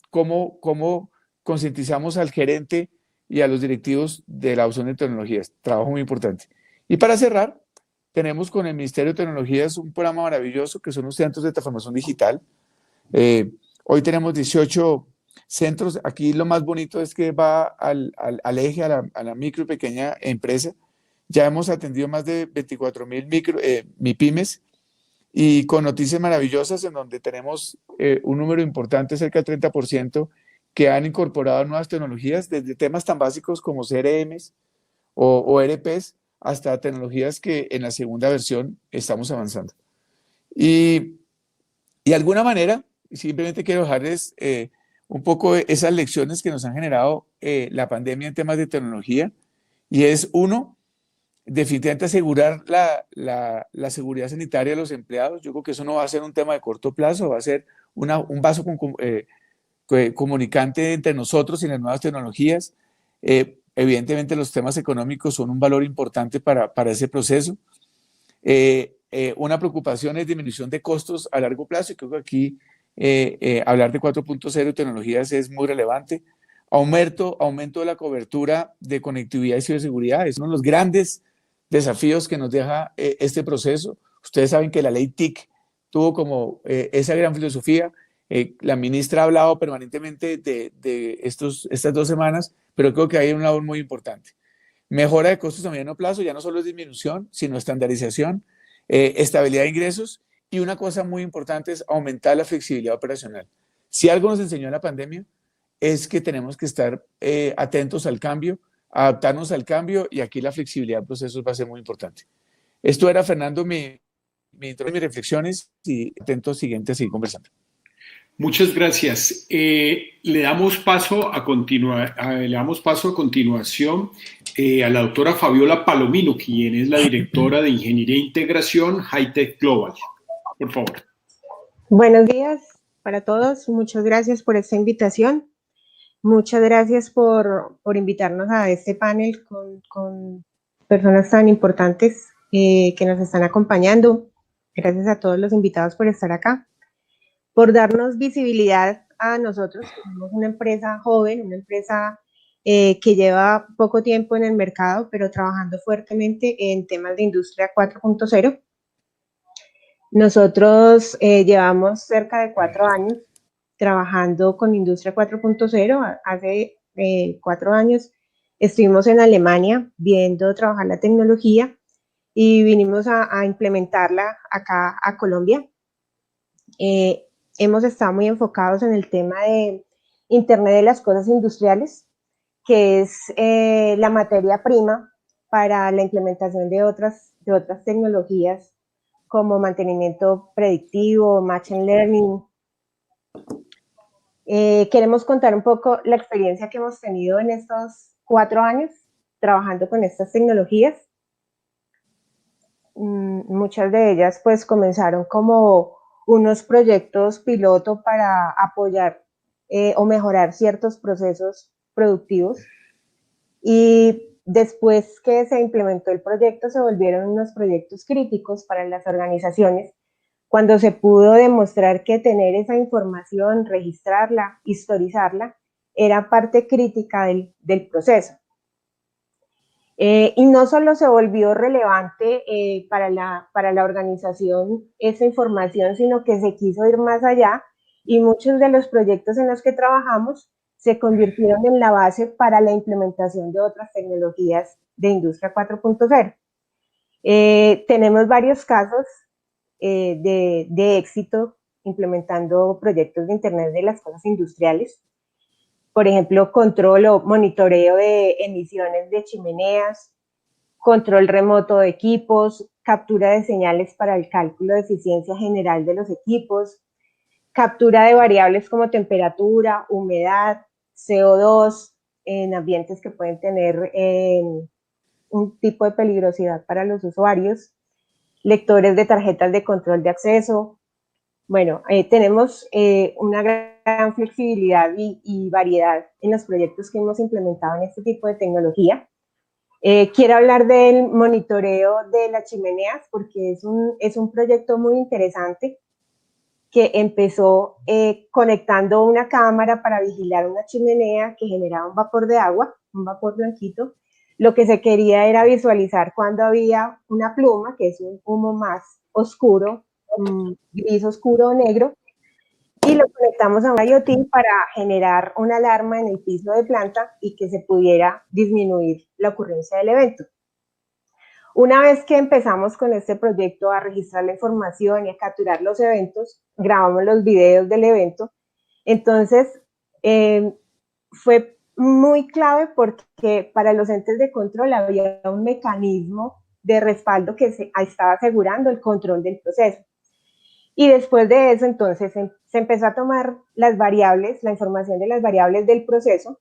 cómo concientizamos al gerente y a los directivos de la adopción de tecnologías. Trabajo muy importante. Y para cerrar, tenemos con el Ministerio de Tecnologías un programa maravilloso que son los centros de transformación digital. Hoy tenemos 18 centros. Aquí lo más bonito es que va al eje, a la micro y pequeña empresa. Ya hemos atendido más de 24,000 MIPYMES, y con noticias maravillosas en donde tenemos un número importante, cerca del 30%, que han incorporado nuevas tecnologías, desde temas tan básicos como CRMs o ERPs, hasta tecnologías que en la segunda versión estamos avanzando. Y de alguna manera, simplemente quiero dejarles un poco esas lecciones que nos han generado la pandemia en temas de tecnología, y es uno, definitivamente asegurar la seguridad sanitaria de los empleados. Yo creo que eso no va a ser un tema de corto plazo, va a ser un vaso comunicante entre nosotros y las nuevas tecnologías. Evidentemente los temas económicos son un valor importante para ese proceso. Una preocupación es disminución de costos a largo plazo, y creo que aquí hablar de 4.0 tecnologías es muy relevante. Aumento de la cobertura de conectividad y ciberseguridad es uno de los grandes desafíos que nos deja este proceso. Ustedes saben que la ley TIC tuvo como esa gran filosofía. La ministra ha hablado permanentemente de estas 2 semanas, pero creo que hay una labor muy importante. Mejora de costos a mediano plazo, ya no solo es disminución, sino estandarización, estabilidad de ingresos, y una cosa muy importante es aumentar la flexibilidad operacional. Si algo nos enseñó la pandemia es que tenemos que estar atentos al cambio, adaptarnos al cambio, y aquí la flexibilidad de procesos va a ser muy importante. Esto era, Fernando, mis reflexiones, y atento siguiente a seguir conversando. Muchas gracias. Le damos paso a continuación a la doctora Fabiola Palomino, quien es la directora de Ingeniería e Integración Hightech Global. Por favor. Buenos días para todos. Muchas gracias por esta invitación. Muchas gracias por invitarnos a este panel con personas tan importantes que nos están acompañando. Gracias a todos los invitados por estar acá, por darnos visibilidad a nosotros. Somos una empresa joven, una empresa que lleva poco tiempo en el mercado, pero trabajando fuertemente en temas de industria 4.0. Nosotros llevamos cerca de 4 años trabajando con industria 4.0. Hace 4 años estuvimos en Alemania viendo trabajar la tecnología y vinimos a implementarla acá a Colombia. Hemos estado muy enfocados en el tema de Internet de las Cosas Industriales, que es la materia prima para la implementación de otras tecnologías como mantenimiento predictivo, machine learning. Queremos contar un poco la experiencia que hemos tenido en estos 4 años trabajando con estas tecnologías. Muchas de ellas pues comenzaron como unos proyectos piloto para apoyar o mejorar ciertos procesos productivos, y después que se implementó el proyecto se volvieron unos proyectos críticos para las organizaciones, cuando se pudo demostrar que tener esa información, registrarla, historizarla, era parte crítica del proceso. Y no solo se volvió relevante para la organización esa información, sino que se quiso ir más allá, y muchos de los proyectos en los que trabajamos se convirtieron en la base para la implementación de otras tecnologías de industria 4.0. Tenemos varios casos de éxito implementando proyectos de Internet de las Cosas Industriales. Por ejemplo, control o monitoreo de emisiones de chimeneas, control remoto de equipos, captura de señales para el cálculo de eficiencia general de los equipos, captura de variables como temperatura, humedad, CO2 en ambientes que pueden tener un tipo de peligrosidad para los usuarios, lectores de tarjetas de control de acceso. Bueno, tenemos una gran flexibilidad y variedad en los proyectos que hemos implementado en este tipo de tecnología. Quiero hablar del monitoreo de las chimeneas porque es un proyecto muy interesante que empezó conectando una cámara para vigilar una chimenea que generaba un vapor de agua, un vapor blanquito. Lo que se quería era visualizar cuando había una pluma, que es un humo más oscuro, gris oscuro o negro, y lo conectamos a un IoT para generar una alarma en el piso de planta y que se pudiera disminuir la ocurrencia del evento. Una vez que empezamos con este proyecto a registrar la información y a capturar los eventos, grabamos los videos del evento. Entonces, fue muy clave porque para los entes de control había un mecanismo de respaldo que estaba asegurando el control del proceso. Y después de eso, entonces, se se empezó a tomar las variables, la información de las variables del proceso,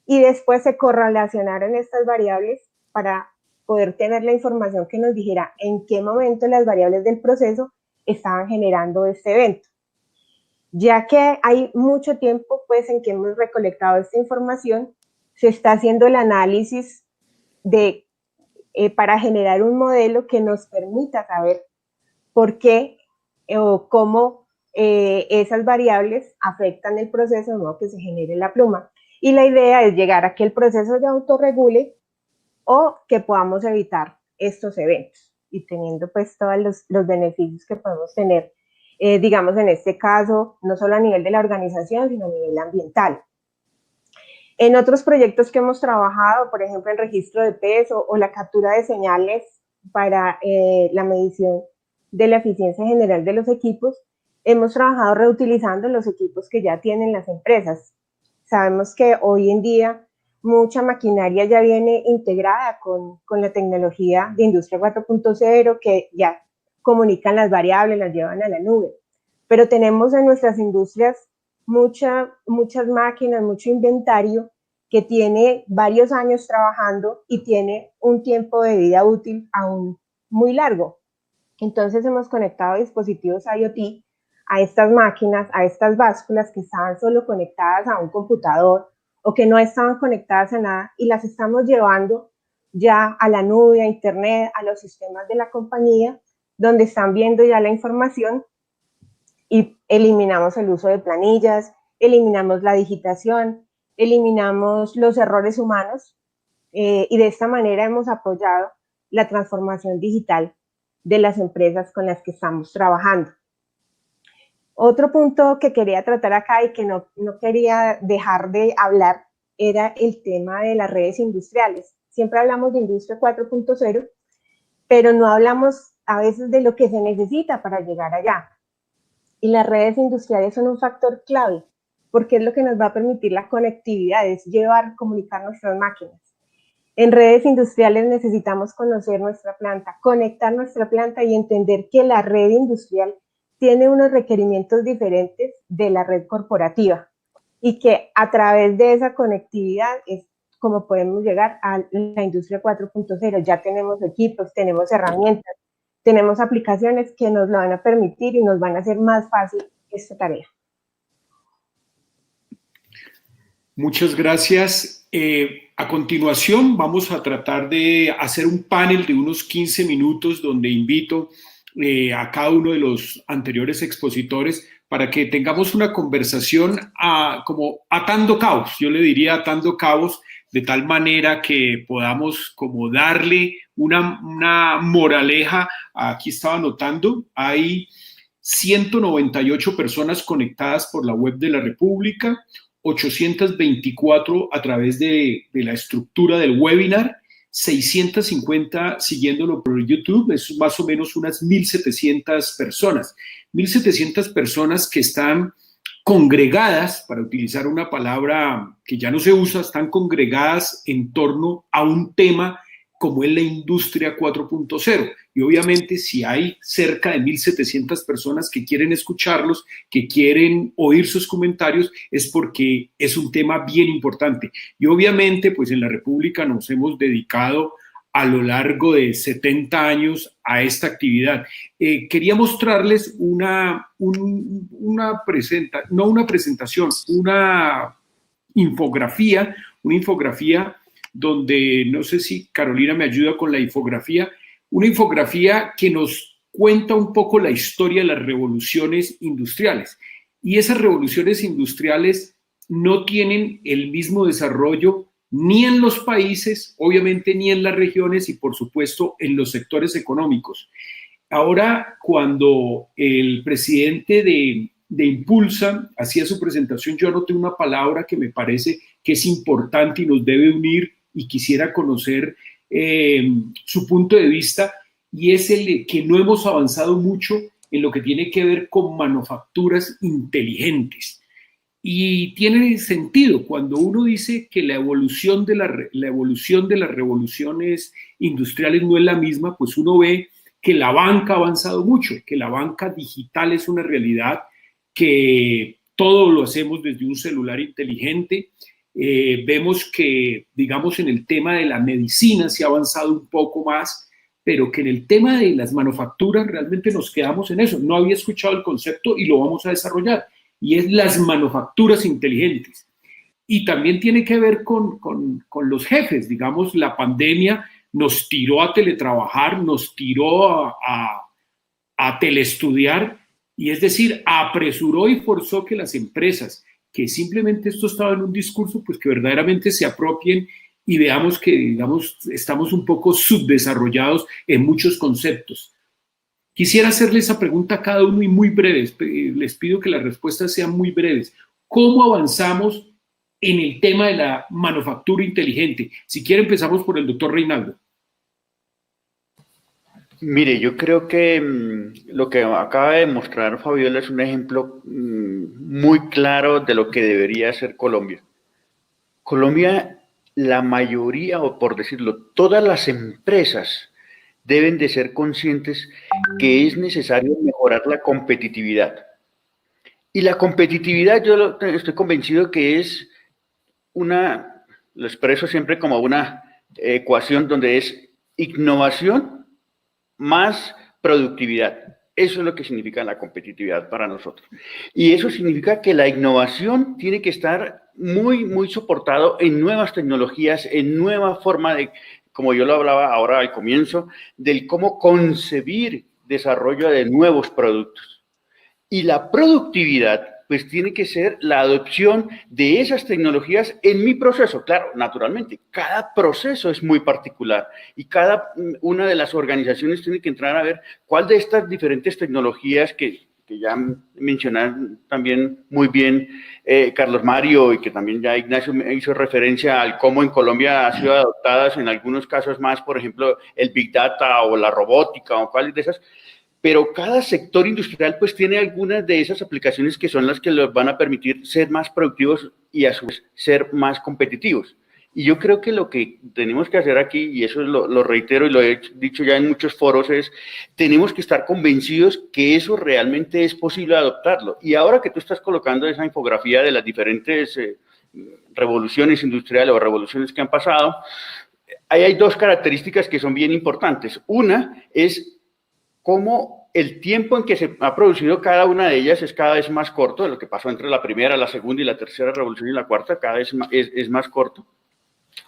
y después se correlacionaron estas variables para poder tener la información que nos dijera en qué momento las variables del proceso estaban generando este evento. Ya que hay mucho tiempo pues en que hemos recolectado esta información, se está haciendo el análisis para generar un modelo que nos permita saber por qué o cómo esas variables afectan el proceso de modo que se genere la pluma. Y la idea es llegar a que el proceso se autorregule o que podamos evitar estos eventos y teniendo pues todos los beneficios que podemos tener, digamos en este caso, no solo a nivel de la organización, sino a nivel ambiental. En otros proyectos que hemos trabajado, por ejemplo, el registro de peso o la captura de señales para la medición de la eficiencia general de los equipos, hemos trabajado reutilizando los equipos que ya tienen las empresas. Sabemos que hoy en día mucha maquinaria ya viene integrada con la tecnología de Industria 4.0 que ya comunican las variables, las llevan a la nube. Pero tenemos en nuestras industrias muchas máquinas, mucho inventario que tiene varios años trabajando y tiene un tiempo de vida útil aún muy largo. Entonces hemos conectado dispositivos IoT a estas máquinas, a estas básculas que estaban solo conectadas a un computador o que no estaban conectadas a nada y las estamos llevando ya a la nube, a internet, a los sistemas de la compañía, donde están viendo ya la información y eliminamos el uso de planillas, eliminamos la digitación, eliminamos los errores humanos y de esta manera hemos apoyado la transformación digital de las empresas con las que estamos trabajando. Otro punto que quería tratar acá y que no quería dejar de hablar era el tema de las redes industriales. Siempre hablamos de Industria 4.0, pero no hablamos a veces de lo que se necesita para llegar allá. Y las redes industriales son un factor clave, porque es lo que nos va a permitir la conectividad, es comunicar nuestras máquinas. En redes industriales necesitamos conocer nuestra planta, conectar nuestra planta y entender que la red industrial tiene unos requerimientos diferentes de la red corporativa y que a través de esa conectividad es como podemos llegar a la Industria 4.0. Ya tenemos equipos, tenemos herramientas, tenemos aplicaciones que nos lo van a permitir y nos van a hacer más fácil esta tarea. Muchas gracias. A continuación vamos a tratar de hacer un panel de unos 15 minutos donde invito a cada uno de los anteriores expositores para que tengamos una conversación como atando cabos, yo le diría atando cabos, de tal manera que podamos como darle una moraleja. Aquí estaba anotando, hay 198 personas conectadas por la web de la República, 824 a través de la estructura del webinar, 650 siguiéndolo por YouTube, es más o menos unas 1.700 personas. 1.700 personas que están congregadas, para utilizar una palabra que ya no se usa, están congregadas en torno a un tema como es la Industria 4.0. Y obviamente si hay cerca de 1.700 personas que quieren escucharlos, que quieren oír sus comentarios, es porque es un tema bien importante. Y obviamente pues en la República nos hemos dedicado a lo largo de 70 años a esta actividad. Quería mostrarles una infografía donde, no sé si Carolina me ayuda con la infografía, una infografía que nos cuenta un poco la historia de las revoluciones industriales. Y esas revoluciones industriales no tienen el mismo desarrollo ni en los países, obviamente ni en las regiones y por supuesto en los sectores económicos. Ahora, cuando el presidente de Impulsa hacía su presentación, yo anoté una palabra que me parece que es importante y nos debe unir y quisiera conocer su punto de vista, y es el de que no hemos avanzado mucho en lo que tiene que ver con manufacturas inteligentes. Y tiene sentido cuando uno dice que la evolución de las revoluciones industriales no es la misma, pues uno ve que la banca ha avanzado mucho, que la banca digital es una realidad, que todo lo hacemos desde un celular inteligente. Vemos que, digamos, en el tema de la medicina se ha avanzado un poco más, pero que en el tema de las manufacturas realmente nos quedamos en eso. No había escuchado el concepto y lo vamos a desarrollar, y es las manufacturas inteligentes. Y también tiene que ver con los jefes. Digamos, la pandemia nos tiró a teletrabajar, nos tiró a teleestudiar, y es decir, apresuró y forzó que las empresas, que simplemente esto estaba en un discurso, pues que verdaderamente se apropien y veamos que, digamos, estamos un poco subdesarrollados en muchos conceptos. Quisiera hacerle esa pregunta a cada uno y muy breves. Les pido que las respuestas sean muy breves. ¿Cómo avanzamos en el tema de la manufactura inteligente? Si quiere, empezamos por el doctor Reinaldo. Mire, yo creo que lo que acaba de mostrar Fabiola es un ejemplo muy claro de lo que debería ser Colombia. Colombia, la mayoría, o por decirlo, todas las empresas deben de ser conscientes que es necesario mejorar la competitividad. Y la competitividad, yo estoy convencido que es lo expreso siempre como una ecuación donde es innovación más productividad. Eso es lo que significa la competitividad para nosotros. Y eso significa que la innovación tiene que estar muy, muy soportado en nuevas tecnologías, en nueva forma de, como yo lo hablaba ahora al comienzo, del cómo concebir desarrollo de nuevos productos. Y la productividad, pues tiene que ser la adopción de esas tecnologías en mi proceso. Claro, naturalmente, cada proceso es muy particular y cada una de las organizaciones tiene que entrar a ver cuál de estas diferentes tecnologías que ya mencionaron también muy bien Carlos Mario, y que también ya Ignacio me hizo referencia al cómo en Colombia han sido adoptadas en algunos casos más, por ejemplo, el Big Data o la robótica o cuáles de esas. Pero cada sector industrial pues tiene algunas de esas aplicaciones que son las que les van a permitir ser más productivos y a su vez ser más competitivos. Y yo creo que lo que tenemos que hacer aquí, y eso lo reitero y lo he dicho ya en muchos foros, es tenemos que estar convencidos que eso realmente es posible adoptarlo. Y ahora que tú estás colocando esa infografía de las diferentes revoluciones industriales o revoluciones que han pasado, ahí hay dos características que son bien importantes. Una es cómo el tiempo en que se ha producido cada una de ellas es cada vez más corto, de lo que pasó entre la primera, la segunda y la tercera revolución y la cuarta, cada vez es más corto.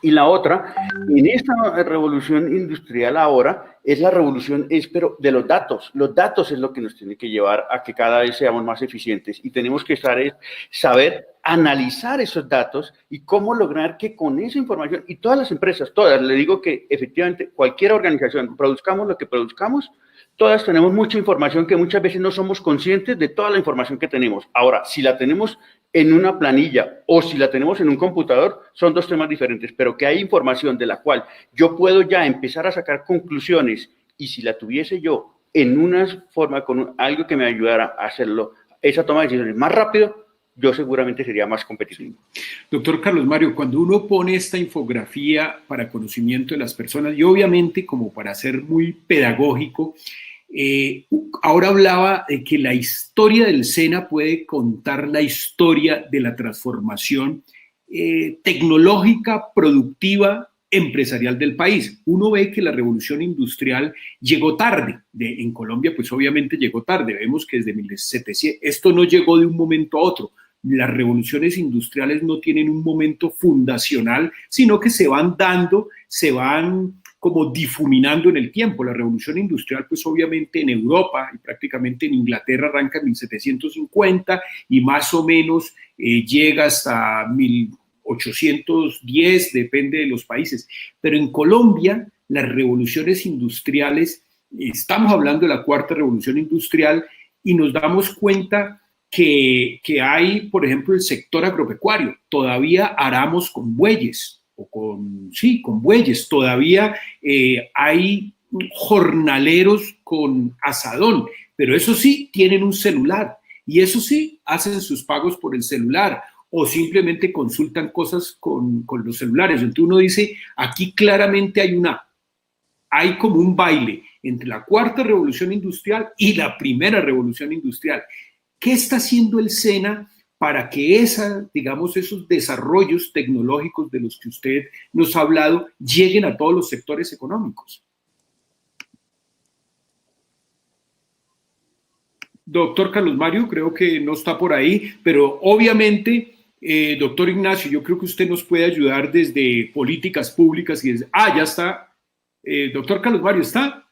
Y la otra, en esta revolución industrial ahora, es la revolución pero de los datos. Los datos es lo que nos tiene que llevar a que cada vez seamos más eficientes, y tenemos que saber analizar esos datos y cómo lograr que con esa información, y todas las empresas, todas, le digo que efectivamente cualquier organización, produzcamos lo que produzcamos, todas tenemos mucha información que muchas veces no somos conscientes de toda la información que tenemos. Ahora, si la tenemos en una planilla o si la tenemos en un computador, son dos temas diferentes, pero que hay información de la cual yo puedo ya empezar a sacar conclusiones, y si la tuviese yo en una forma, con algo que me ayudara a hacerlo, esa toma de decisiones más rápido, yo seguramente sería más competitivo. Doctor Carlos Mario, cuando uno pone esta infografía para conocimiento de las personas, y obviamente como para ser muy pedagógico, ahora hablaba de que la historia del SENA puede contar la historia de la transformación tecnológica, productiva, empresarial del país. Uno ve que la revolución industrial llegó tarde. En Colombia, pues obviamente llegó tarde. Vemos que desde 1700, esto no llegó de un momento a otro. Las revoluciones industriales no tienen un momento fundacional, sino que se van dando, se van como difuminando en el tiempo. La revolución industrial, pues obviamente en Europa y prácticamente en Inglaterra arranca en 1750 y más o menos llega hasta 1810, depende de los países. Pero en Colombia, las revoluciones industriales, estamos hablando de la cuarta revolución industrial, y nos damos cuenta que hay, por ejemplo, el sector agropecuario. Todavía aramos con bueyes, con bueyes, todavía hay jornaleros con azadón, pero eso sí, tienen un celular, y eso sí, hacen sus pagos por el celular, o simplemente consultan cosas con los celulares. Entonces uno dice, aquí claramente hay como un baile entre la cuarta revolución industrial y la primera revolución industrial. ¿Qué está haciendo el SENA para que digamos, esos desarrollos tecnológicos de los que usted nos ha hablado lleguen a todos los sectores económicos? Doctor Carlos Mario, creo que no está por ahí, pero obviamente, doctor Ignacio, yo creo que usted nos puede ayudar desde políticas públicas y desde... Ah, ya está. Doctor Carlos Mario, ¿está?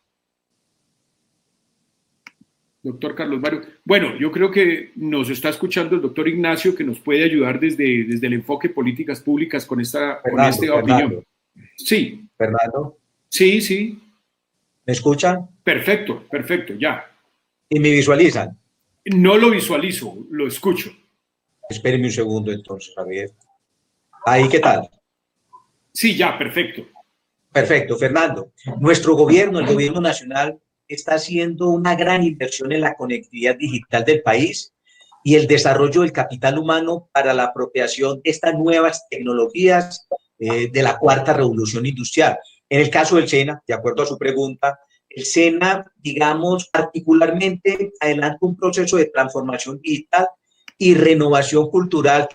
Doctor Carlos Mario. Bueno, yo creo que nos está escuchando el doctor Ignacio, que nos puede ayudar desde el enfoque políticas públicas con esta opinión. Sí. Fernando. Sí, sí. ¿Me escuchan? Perfecto, perfecto, ya. ¿Y me visualizan? No lo visualizo, lo escucho. Espérenme un segundo entonces, Javier. ¿Ahí qué tal? Sí, ya, perfecto. Perfecto, Fernando. Nuestro gobierno, el gobierno nacional, está haciendo una gran inversión en la conectividad digital del país y el desarrollo del capital humano para la apropiación de estas nuevas tecnologías de la cuarta revolución industrial. En el caso del SENA, de acuerdo a su pregunta, el SENA, digamos, particularmente adelanta un proceso de transformación digital y renovación cultural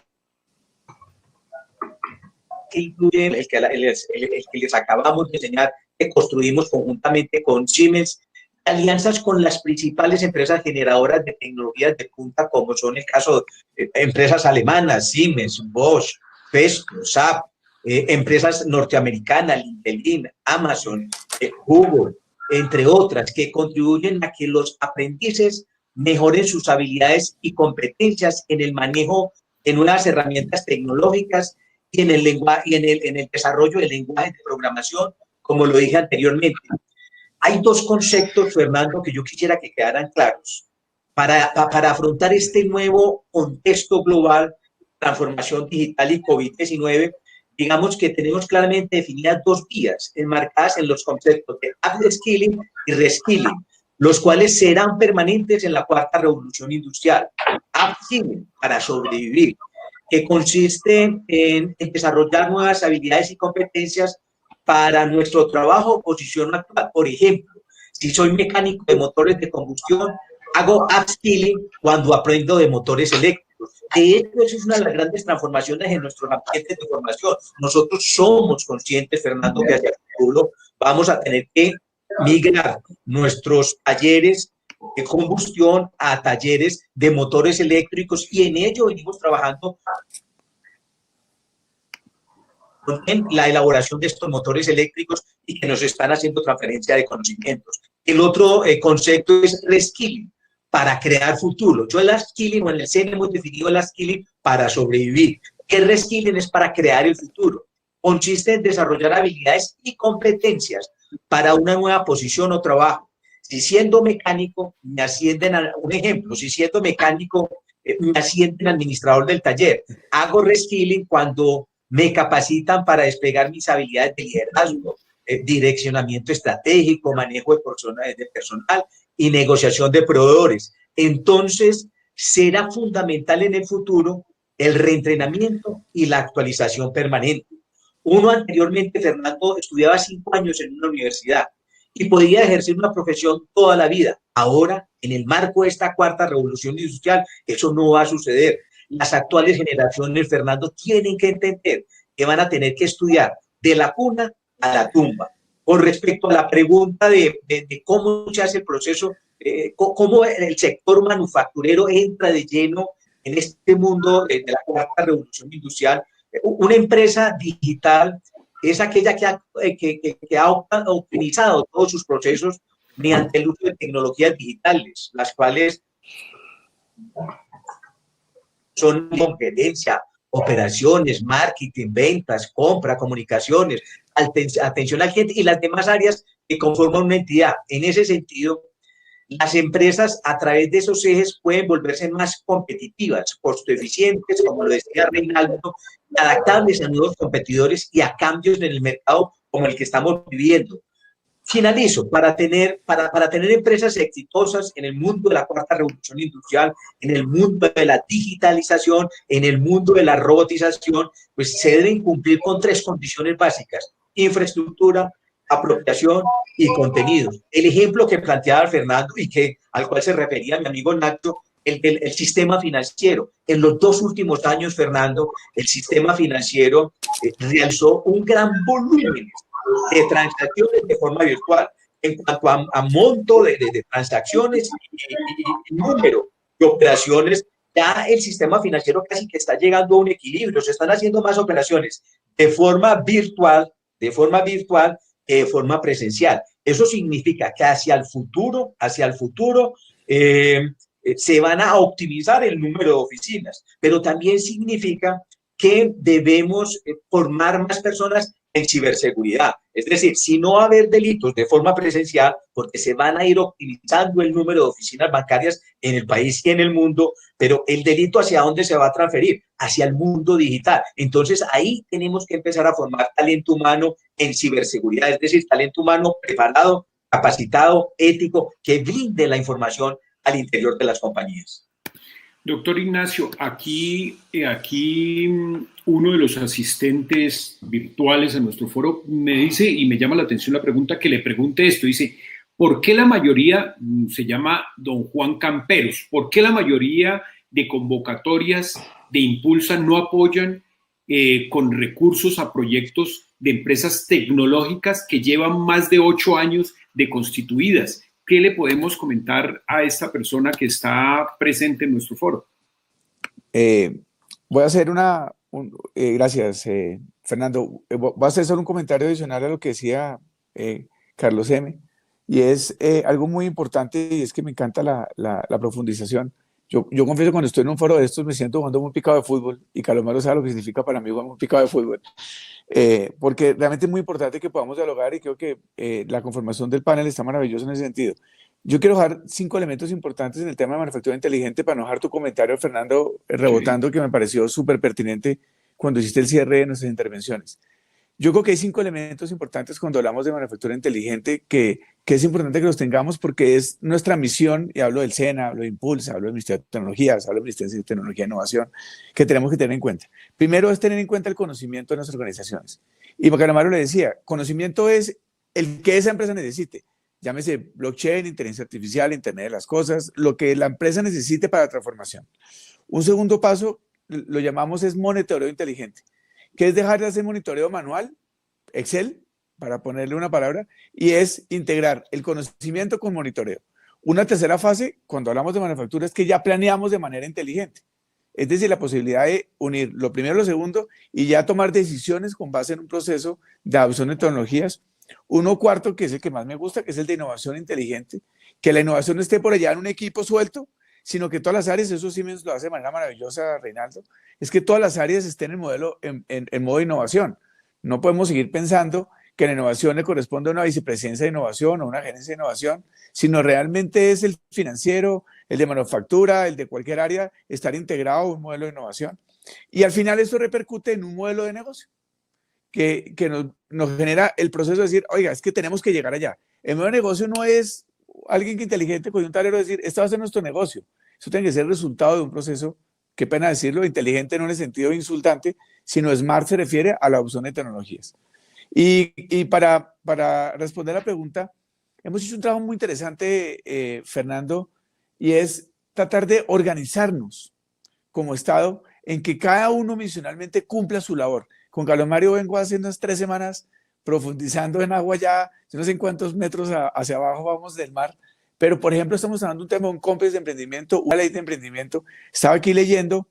que incluye el que les acabamos de enseñar, que construimos conjuntamente con Siemens, alianzas con las principales empresas generadoras de tecnologías de punta, como son el caso de empresas alemanas, Siemens, Bosch, Festo, SAP, empresas norteamericanas, LinkedIn, Amazon, Google, entre otras, que contribuyen a que los aprendices mejoren sus habilidades y competencias en el manejo de nuevas herramientas tecnológicas y en el desarrollo del lenguaje de programación, como lo dije anteriormente. Hay dos conceptos, Fernando, que yo quisiera que quedaran claros para afrontar este nuevo contexto global, transformación digital y COVID-19. Digamos que tenemos claramente definidas dos vías enmarcadas en los conceptos de upskilling y reskilling, los cuales serán permanentes en la cuarta revolución industrial. Upskilling, para sobrevivir, que consiste en desarrollar nuevas habilidades y competencias para nuestro trabajo o posición actual. Por ejemplo, si soy mecánico de motores de combustión, hago upskilling cuando aprendo de motores eléctricos. De hecho, eso es una de las grandes transformaciones en nuestros ambientes de formación. Nosotros somos conscientes, Fernando, que hacia el futuro vamos a tener que migrar nuestros talleres de combustión a talleres de motores eléctricos, y en ello venimos trabajando en la elaboración de estos motores eléctricos y que nos están haciendo transferencia de conocimientos. El otro concepto es reskilling, para crear futuro. Yo el upskilling, o en el SENA hemos definido el upskilling para sobrevivir. El reskilling es para crear el futuro. Consiste en desarrollar habilidades y competencias para una nueva posición o trabajo. Si siendo mecánico me ascienden a, un ejemplo, si siendo mecánico me ascienden administrador del taller, hago reskilling cuando me capacitan para desplegar mis habilidades de liderazgo, direccionamiento estratégico, manejo de personal y negociación de proveedores. Entonces, será fundamental en el futuro el reentrenamiento y la actualización permanente. Uno anteriormente, Fernando, estudiaba 5 años en una universidad y podía ejercer una profesión toda la vida. Ahora, en el marco de esta cuarta revolución industrial, eso no va a suceder. Las actuales generaciones, Fernando, tienen que entender que van a tener que estudiar de la cuna a la tumba. Con respecto a la pregunta de cómo se hace el proceso, cómo el sector manufacturero entra de lleno en este mundo de la cuarta revolución industrial, una empresa digital es aquella que ha optimizado todos sus procesos mediante el uso de tecnologías digitales, las cuales son competencia, operaciones, marketing, ventas, compra, comunicaciones, atención al cliente y las demás áreas que conforman una entidad. En ese sentido, las empresas a través de esos ejes pueden volverse más competitivas, costo eficientes, como lo decía Reinaldo, adaptables a nuevos competidores y a cambios en el mercado como el que estamos viviendo. Finalizo, para tener empresas exitosas en el mundo de la cuarta revolución industrial, en el mundo de la digitalización, en el mundo de la robotización, pues se deben cumplir con 3 condiciones básicas: infraestructura, apropiación y contenidos. El ejemplo que planteaba Fernando y al cual se refería mi amigo Nacho el sistema financiero. En los 2 últimos años, Fernando, el sistema financiero realizó un gran volumen de transacciones de forma virtual en cuanto a monto de transacciones y número de operaciones. Ya el sistema financiero casi que está llegando a un equilibrio, se están haciendo más operaciones de forma virtual que de forma presencial. Eso significa que hacia el futuro, se van a optimizar el número de oficinas, pero también significa que debemos formar más personas en ciberseguridad. Es decir, si no va a haber delitos de forma presencial, porque se van a ir optimizando el número de oficinas bancarias en el país y en el mundo, pero el delito ¿hacia dónde se va a transferir? Hacia el mundo digital. Entonces, ahí tenemos que empezar a formar talento humano en ciberseguridad, es decir, talento humano preparado, capacitado, ético, que blinde la información al interior de las compañías. Doctor Ignacio, aquí uno de los asistentes virtuales a nuestro foro me dice, y me llama la atención la pregunta, que le pregunte esto, dice, ¿por qué la mayoría, se llama don Juan Camperos, por qué la mayoría de convocatorias de Impulsa no apoyan con recursos a proyectos de empresas tecnológicas que llevan más de 8 años de constituidas? ¿Qué le podemos comentar a esta persona que está presente en nuestro foro? Voy a hacer gracias, Fernando. Voy a hacer solo un comentario adicional a lo que decía Carlos M. Y es algo muy importante, y es que me encanta la profundización. Yo confieso, cuando estoy en un foro de estos me siento jugando muy picado de fútbol, y Carlos Mario sabe lo que significa para mí jugar muy picado de fútbol. Porque realmente es muy importante que podamos dialogar, y creo que la conformación del panel está maravillosa en ese sentido. Yo quiero dejar 5 elementos importantes en el tema de manufactura inteligente para no dejar tu comentario, Fernando, rebotando, que me pareció súper pertinente cuando hiciste el cierre de nuestras intervenciones. Yo creo que hay 5 elementos importantes cuando hablamos de manufactura inteligente que es importante que los tengamos, porque es nuestra misión, y hablo del SENA, hablo de Impulsa, hablo del Ministerio de Tecnologías, hablo del Ministerio de Tecnología e Innovación, que tenemos que tener en cuenta. Primero es tener en cuenta el conocimiento de nuestras organizaciones. Y Carlos Mario le decía, conocimiento es el que esa empresa necesite. Llámese blockchain, inteligencia artificial, Internet de las cosas, lo que la empresa necesite para la transformación. Un segundo paso lo llamamos es monitoreo inteligente, que es dejar de hacer monitoreo manual, Excel, para ponerle una palabra, y es integrar el conocimiento con monitoreo. Una tercera fase, cuando hablamos de manufactura, es que ya planeamos de manera inteligente. Es decir, la posibilidad de unir lo primero y lo segundo y ya tomar decisiones con base en un proceso de adopción de tecnologías. Uno cuarto, que es el que más me gusta, que es el de innovación inteligente, que la innovación no esté por allá en un equipo suelto, sino que todas las áreas, eso Siemens lo hace de manera maravillosa, Reinaldo, es que todas las áreas estén en modo de innovación. No podemos seguir pensando que la innovación le corresponde a una vicepresidencia de innovación o una gerencia de innovación, sino realmente es el financiero, el de manufactura, el de cualquier área, estar integrado a un modelo de innovación. Y al final esto repercute en un modelo de negocio que nos genera el proceso de decir, oiga, es que tenemos que llegar allá. El modelo de negocio no es alguien que inteligente con un tablero decir, esto va a ser nuestro negocio. Eso tiene que ser el resultado de un proceso, qué pena decirlo, inteligente no en el sentido insultante, sino smart se refiere a la adopción de tecnologías. Y para responder la pregunta, hemos hecho un trabajo muy interesante, Fernando, y es tratar de organizarnos como Estado en que cada uno misionalmente cumpla su labor. Con Carlos Mario vengo hace unas 3 semanas profundizando en agua ya, no sé en cuántos metros hacia abajo vamos del mar, pero por ejemplo estamos hablando de un tema, un COMPES de emprendimiento, una ley de emprendimiento. Estaba aquí leyendo,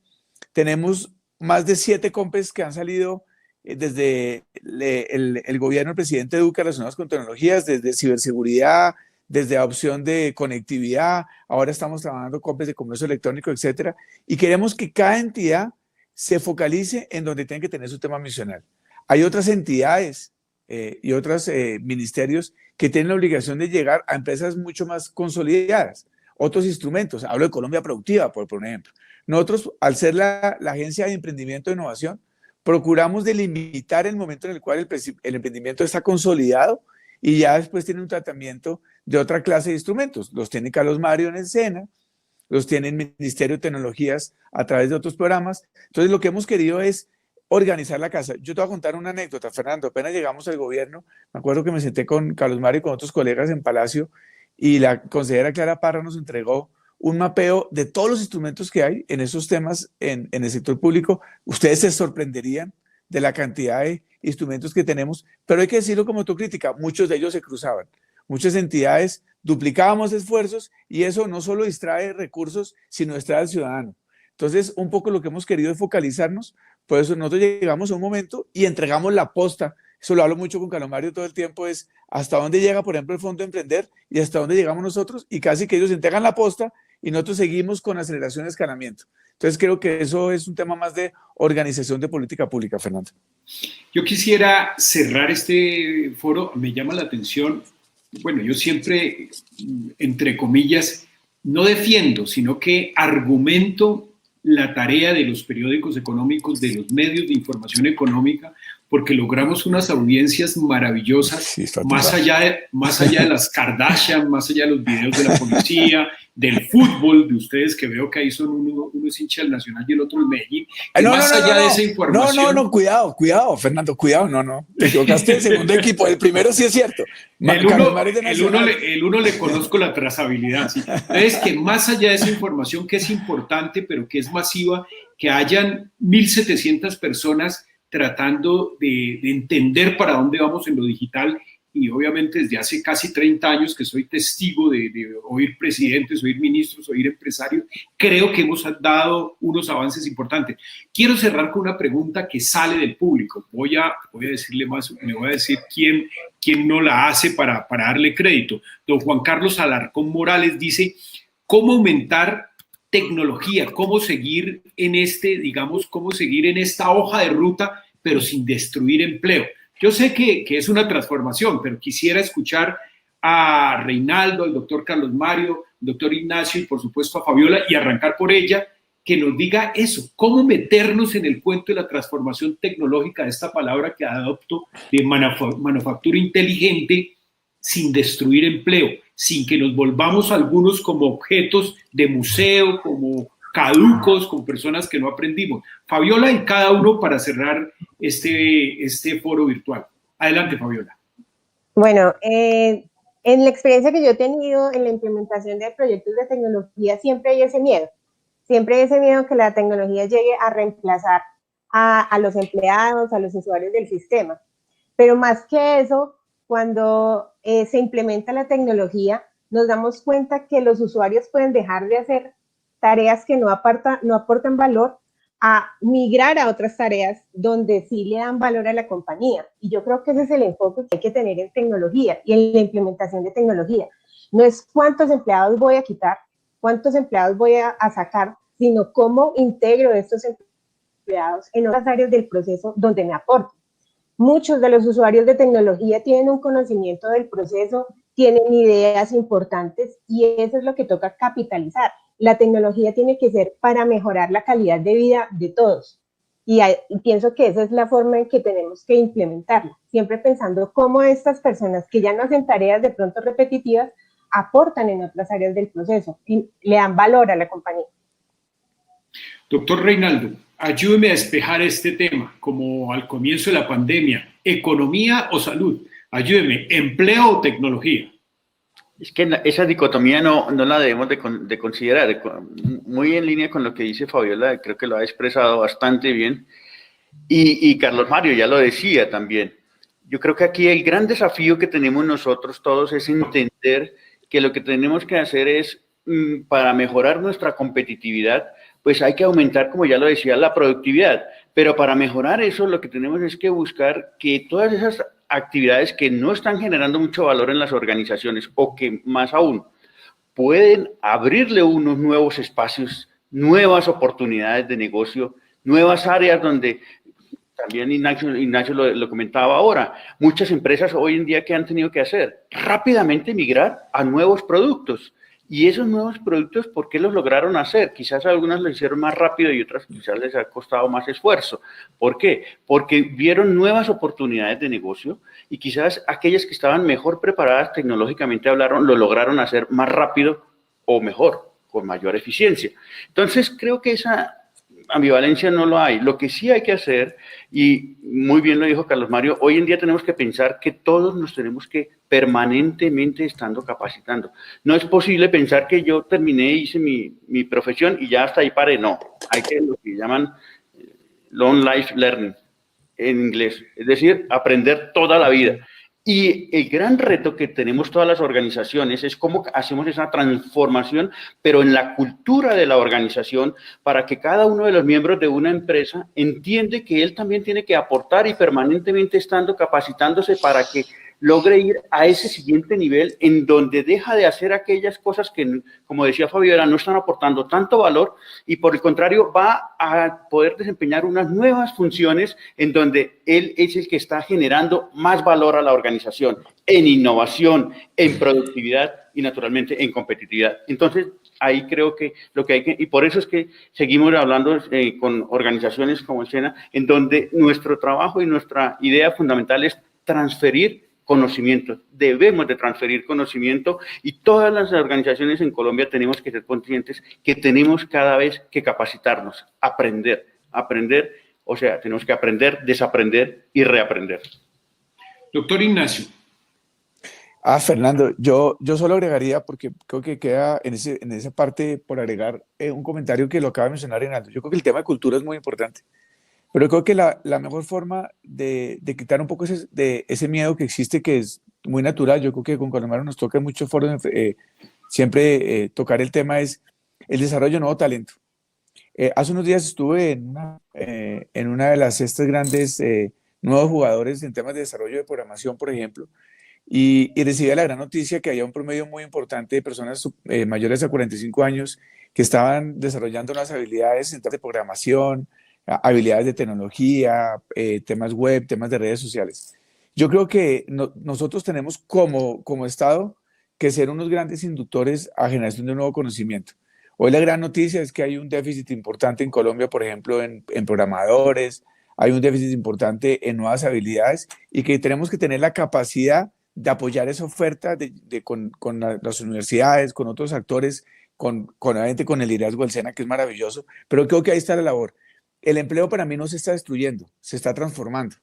tenemos más de 7 COMPES que han salido desde el gobierno del presidente Duque relacionados con tecnologías, desde ciberseguridad, desde adopción de conectividad, ahora estamos trabajando COMPES de comercio electrónico, etcétera, y queremos que cada entidad se focalice en donde tiene que tener su tema misional. Hay otras entidades y otros ministerios que tienen la obligación de llegar a empresas mucho más consolidadas, otros instrumentos, hablo de Colombia Productiva, por ejemplo. Nosotros, al ser la agencia de emprendimiento e innovación, procuramos delimitar el momento en el cual el emprendimiento está consolidado y ya después tiene un tratamiento de otra clase de instrumentos. Los tiene Carlos Mario en el SENA, los tiene el Ministerio de Tecnologías a través de otros programas. Entonces, lo que hemos querido es organizar la casa. Yo te voy a contar una anécdota, Fernando. Apenas llegamos al gobierno, me acuerdo que me senté con Carlos Mario y con otros colegas en Palacio, y la consejera Clara Parra nos entregó un mapeo de todos los instrumentos que hay en esos temas en el sector público. Ustedes se sorprenderían de la cantidad de instrumentos que tenemos, pero hay que decirlo como autocrítica, muchos de ellos se cruzaban. Muchas entidades duplicábamos esfuerzos y eso no solo distrae recursos, sino distrae al ciudadano. Entonces, un poco lo que hemos querido es focalizarnos, por eso nosotros llegamos a un momento y entregamos la posta. Eso lo hablo mucho con Carlos Mario todo el tiempo, es hasta dónde llega, por ejemplo, el Fondo de Emprender y hasta dónde llegamos nosotros, y casi que ellos entregan la posta y nosotros seguimos con aceleración y escalamiento. Entonces, creo que eso es un tema más de organización de política pública, Fernando. Yo quisiera cerrar este foro, me llama la atención, bueno, yo siempre, entre comillas, no defiendo, sino que argumento la tarea de los periódicos económicos, de los medios de información económica, porque logramos unas audiencias maravillosas, sí, más allá de las Kardashian, más allá de los videos de la policía, del fútbol, de ustedes que veo que ahí son uno es hincha del Nacional y el otro el Medellín, más allá de esa información. Cuidado, Fernando, cuidado, te equivocaste del segundo equipo, el primero sí es cierto. El uno le conozco la trazabilidad, ¿sí? Entonces, que más allá de esa información que es importante, pero que es masiva, que hayan 1.700 personas tratando de entender para dónde vamos en lo digital, y obviamente desde hace casi 30 años que soy testigo de oír presidentes, oír ministros, oír empresarios, creo que hemos dado unos avances importantes. Quiero cerrar con una pregunta que sale del público. Voy a decirle más, me voy a decir quién no la hace para darle crédito. Don Juan Carlos Alarcón Morales dice, ¿cómo aumentar tecnología? ¿Cómo seguir en cómo seguir en esta hoja de ruta, pero sin destruir empleo? Yo sé que es una transformación, pero quisiera escuchar a Reinaldo, al doctor Carlos Mario, al doctor Ignacio y por supuesto a Fabiola, y arrancar por ella, que nos diga eso, cómo meternos en el cuento de la transformación tecnológica, de esta palabra que adopto de manufactura inteligente, sin destruir empleo, sin que nos volvamos algunos como objetos de museo, como caducos, con personas que no aprendimos. Fabiola y cada uno para cerrar este foro virtual. Adelante, Fabiola. Bueno, en la experiencia que yo he tenido en la implementación de proyectos de tecnología, siempre hay ese miedo que la tecnología llegue a reemplazar a los empleados, a los usuarios del sistema. Pero más que eso, cuando se implementa la tecnología, nos damos cuenta que los usuarios pueden dejar de hacer tareas que no aportan valor a migrar a otras tareas donde sí le dan valor a la compañía. Y yo creo que ese es el enfoque que hay que tener en tecnología y en la implementación de tecnología. No es cuántos empleados voy a quitar, cuántos empleados voy a sacar, sino cómo integro estos empleados en otras áreas del proceso donde me aporten. Muchos de los usuarios de tecnología tienen un conocimiento del proceso, tienen ideas importantes y eso es lo que toca capitalizar. La tecnología tiene que ser para mejorar la calidad de vida de todos. Y pienso que esa es la forma en que tenemos que implementarla, siempre pensando cómo estas personas que ya no hacen tareas de pronto repetitivas aportan en otras áreas del proceso y le dan valor a la compañía. Doctor Reinaldo, ayúdeme a despejar este tema, como al comienzo de la pandemia, ¿economía o salud? Ayúdeme, ¿empleo o tecnología? Es que esa dicotomía no la debemos de considerar. Muy en línea con lo que dice Fabiola, creo que lo ha expresado bastante bien. Y Carlos Mario ya lo decía también. Yo creo que aquí el gran desafío que tenemos nosotros todos es entender que lo que tenemos que hacer es, para mejorar nuestra competitividad, pues hay que aumentar, como ya lo decía, la productividad. Pero para mejorar eso, lo que tenemos es que buscar que todas esas actividades que no están generando mucho valor en las organizaciones o que más aún pueden abrirle unos nuevos espacios, nuevas oportunidades de negocio, nuevas áreas donde también Ignacio lo comentaba ahora, muchas empresas hoy en día que han tenido que hacer rápidamente migrar a nuevos productos. Y esos nuevos productos, ¿por qué los lograron hacer? Quizás algunas lo hicieron más rápido y otras quizás les ha costado más esfuerzo. ¿Por qué? Porque vieron nuevas oportunidades de negocio y quizás aquellas que estaban mejor preparadas tecnológicamente lo lograron hacer más rápido o mejor, con mayor eficiencia. Entonces, creo que ambivalencia no lo hay. Lo que sí hay que hacer, y muy bien lo dijo Carlos Mario, hoy en día tenemos que pensar que todos nos tenemos que permanentemente estando capacitando. No es posible pensar que yo terminé, hice mi profesión y ya hasta ahí paré. No, hay que lo que llaman long life learning en inglés, es decir, aprender toda la vida. Y el gran reto que tenemos todas las organizaciones es cómo hacemos esa transformación, pero en la cultura de la organización, para que cada uno de los miembros de una empresa entiende que él también tiene que aportar y permanentemente estando capacitándose para que logre ir a ese siguiente nivel en donde deja de hacer aquellas cosas que, como decía Fabiola, no están aportando tanto valor y por el contrario va a poder desempeñar unas nuevas funciones en donde él es el que está generando más valor a la organización en innovación, en productividad y naturalmente en competitividad. Entonces, ahí creo que lo que hay que, y por eso es que seguimos hablando con organizaciones como el SENA, en donde nuestro trabajo y nuestra idea fundamental es transferir conocimiento, debemos de transferir conocimiento y todas las organizaciones en Colombia tenemos que ser conscientes que tenemos cada vez que capacitarnos, aprender, o sea, tenemos que aprender, desaprender y reaprender. Doctor Ignacio. Fernando, yo solo agregaría, porque creo que queda en esa parte por agregar un comentario que lo acaba de mencionar Reinaldo. Yo creo que el tema de cultura es muy importante. Pero creo que la mejor forma de quitar un poco ese miedo que existe, que es muy natural, yo creo que con Colomar nos toca en muchos foros siempre tocar el tema, es el desarrollo de nuevo talento. Hace unos días estuve en una de estas grandes nuevos jugadores en temas de desarrollo de programación, por ejemplo, y recibí la gran noticia que había un promedio muy importante de personas mayores a 45 años que estaban desarrollando unas habilidades en temas de programación, habilidades de tecnología, temas web, temas de redes sociales. Yo creo que nosotros tenemos como Estado que ser unos grandes inductores a generación de un nuevo conocimiento. Hoy la gran noticia es que hay un déficit importante en Colombia, por ejemplo, en programadores, hay un déficit importante en nuevas habilidades y que tenemos que tener la capacidad de apoyar esa oferta con las universidades, con otros actores, obviamente con el liderazgo del SENA, que es maravilloso, pero creo que ahí está la labor. El empleo para mí no se está destruyendo, se está transformando,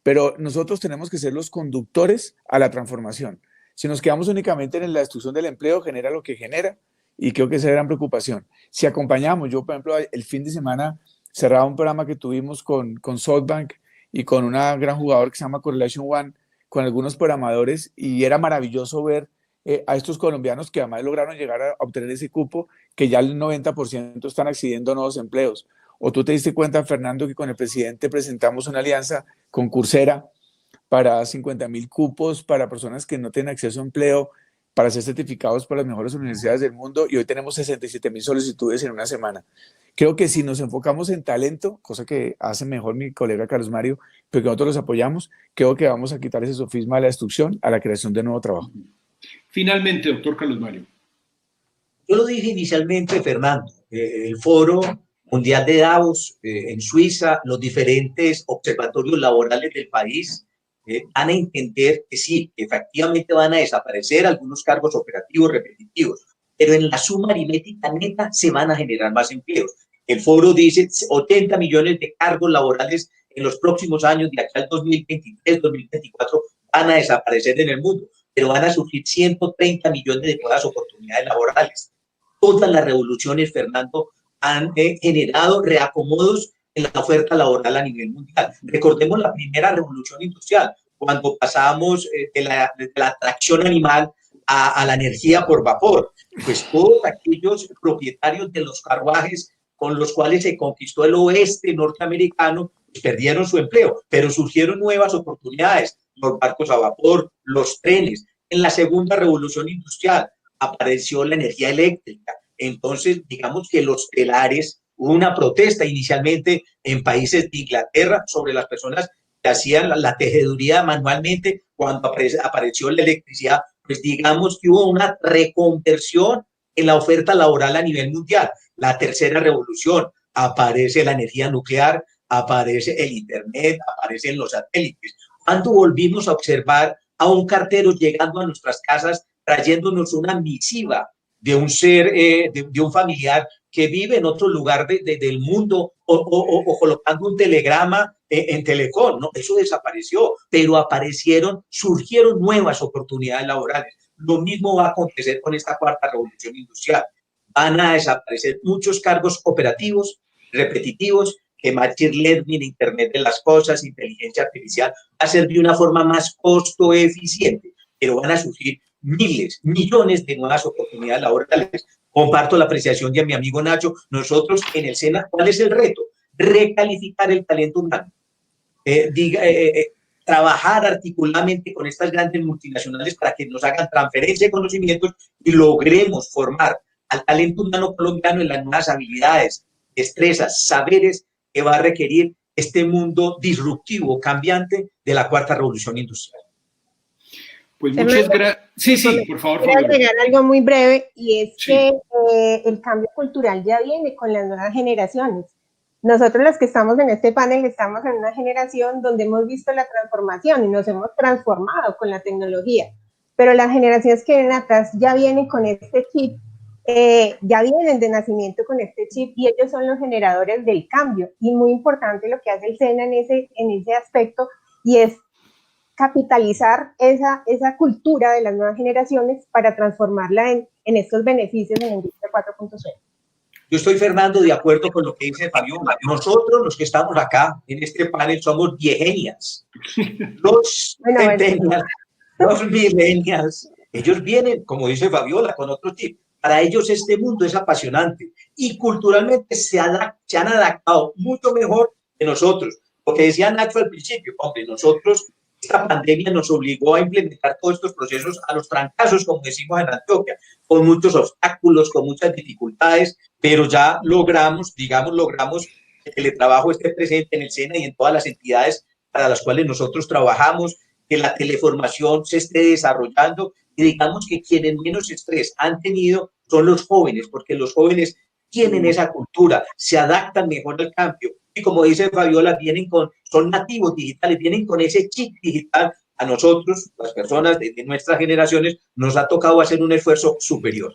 pero nosotros tenemos que ser los conductores a la transformación. Si nos quedamos únicamente en la destrucción del empleo, genera lo que genera y creo que esa es la gran preocupación. Si acompañamos, yo por ejemplo el fin de semana cerraba un programa que tuvimos con SoftBank y con una gran jugadora que se llama Correlation One, con algunos programadores y era maravilloso ver a estos colombianos que además lograron llegar a obtener ese cupo, que ya el 90% están accediendo a nuevos empleos. O tú te diste cuenta, Fernando, que con el presidente presentamos una alianza con Coursera para 50,000 cupos para personas que no tienen acceso a empleo, para ser certificados por las mejores universidades del mundo y hoy tenemos 67,000 solicitudes en una semana. Creo que si nos enfocamos en talento, cosa que hace mejor mi colega Carlos Mario, pero que nosotros los apoyamos, creo que vamos a quitar ese sofisma de la destrucción a la creación de nuevo trabajo. Finalmente, doctor Carlos Mario. Yo lo dije inicialmente, Fernando, el foro mundial de Davos en Suiza, los diferentes observatorios laborales del país van a entender que sí, que efectivamente van a desaparecer algunos cargos operativos repetitivos, pero en la suma aritmética neta se van a generar más empleos. El foro dice 80 millones de cargos laborales en los próximos años, de aquí al 2023, 2024, van a desaparecer en el mundo, pero van a surgir 130 millones de nuevas oportunidades laborales. Todas las revoluciones, Fernando, han generado reacomodos en la oferta laboral a nivel mundial. Recordemos la primera revolución industrial, cuando pasamos de la tracción animal a la energía por vapor. Pues todos aquellos propietarios de los carruajes con los cuales se conquistó el oeste norteamericano pues perdieron su empleo, pero surgieron nuevas oportunidades, los barcos a vapor, los trenes. En la segunda revolución industrial apareció la energía eléctrica. Entonces, digamos que los telares, hubo una protesta inicialmente en países de Inglaterra sobre las personas que hacían la tejeduría manualmente. Cuando apareció la electricidad, pues digamos que hubo una reconversión en la oferta laboral a nivel mundial. La tercera revolución, aparece la energía nuclear, aparece el internet, aparecen los satélites. Cuando volvimos a observar a un cartero llegando a nuestras casas trayéndonos una misiva de un ser, de un familiar que vive en otro lugar del mundo o colocando un telegrama en Telecom, ¿no? Eso desapareció, pero surgieron nuevas oportunidades laborales. Lo mismo va a acontecer con esta cuarta revolución industrial. Van a desaparecer muchos cargos operativos, repetitivos, que Machine Learning, Internet de las Cosas, inteligencia artificial, va a ser de una forma más costo eficiente, pero van a surgir miles, millones de nuevas oportunidades laborales. Comparto la apreciación de mi amigo Nacho. Nosotros en el SENA, ¿cuál es el reto? Recalificar el talento humano. Trabajar articuladamente con estas grandes multinacionales para que nos hagan transferencia de conocimientos y logremos formar al talento humano colombiano en las nuevas habilidades, destrezas, saberes que va a requerir este mundo disruptivo, cambiante de la cuarta revolución industrial. Pues muchas gracias. Sí, por favor. Quiero agregar algo muy breve, y es que el cambio cultural ya viene con las nuevas generaciones. Nosotros los que estamos en este panel estamos en una generación donde hemos visto la transformación y nos hemos transformado con la tecnología, pero las generaciones que vienen atrás ya vienen con este chip, ya vienen de nacimiento con este chip, y ellos son los generadores del cambio. Y muy importante lo que hace el SENA en ese aspecto, y es capitalizar esa cultura de las nuevas generaciones para transformarla en estos beneficios en la industria 4.0. Yo estoy, Fernando, de acuerdo con lo que dice Fabiola. Nosotros, los que estamos acá en este panel, somos viegenias. Los centennials, los millennials, ellos vienen, como dice Fabiola, con otro tipo. Para ellos este mundo es apasionante y culturalmente se han adaptado mucho mejor que nosotros. Porque decía Nacho al principio, hombre, nosotros, esta pandemia nos obligó a implementar todos estos procesos a los trancazos, como decimos en Antioquia, con muchos obstáculos, con muchas dificultades, pero ya logramos que el teletrabajo esté presente en el SENA y en todas las entidades para las cuales nosotros trabajamos, que la teleformación se esté desarrollando, y digamos que quienes menos estrés han tenido son los jóvenes, porque los jóvenes tienen esa cultura, se adaptan mejor al cambio. Y como dice Fabiola, son nativos digitales, vienen con ese chip digital. A nosotros, las personas de nuestras generaciones, nos ha tocado hacer un esfuerzo superior.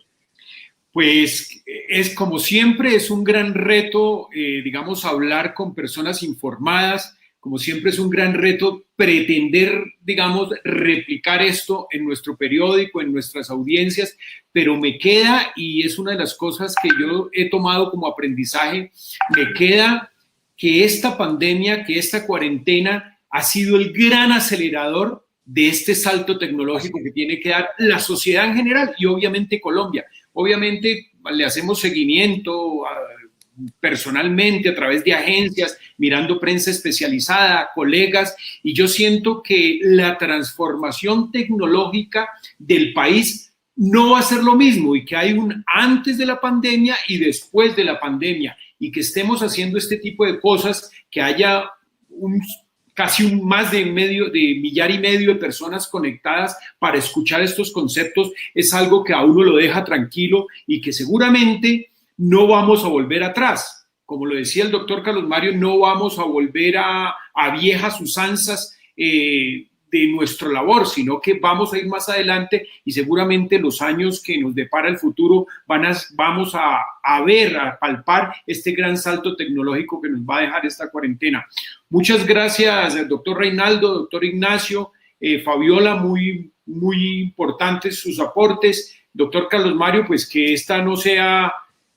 Pues es como siempre, es un gran reto, digamos, hablar con personas informadas. Como siempre es un gran reto pretender, digamos, replicar esto en nuestro periódico, en nuestras audiencias, pero me queda, y es una de las cosas que yo he tomado como aprendizaje, me queda que esta pandemia, que esta cuarentena ha sido el gran acelerador de este salto tecnológico que tiene que dar la sociedad en general y obviamente Colombia. Obviamente le hacemos seguimiento personalmente a través de agencias, mirando prensa especializada, colegas, y yo siento que la transformación tecnológica del país no va a ser lo mismo, y que hay un antes de la pandemia y después de la pandemia, y que estemos haciendo este tipo de cosas, que haya más de 1,5 millar de personas conectadas para escuchar estos conceptos, es algo que a uno lo deja tranquilo y que seguramente no vamos a volver atrás. Como lo decía el doctor Carlos Mario, no vamos a volver a viejas usanzas de nuestra labor, sino que vamos a ir más adelante, y seguramente los años que nos depara el futuro vamos a ver, a palpar este gran salto tecnológico que nos va a dejar esta cuarentena. Muchas gracias, doctor Reinaldo, doctor Ignacio, Fabiola, muy, muy importantes sus aportes. Doctor Carlos Mario, pues que esta no sea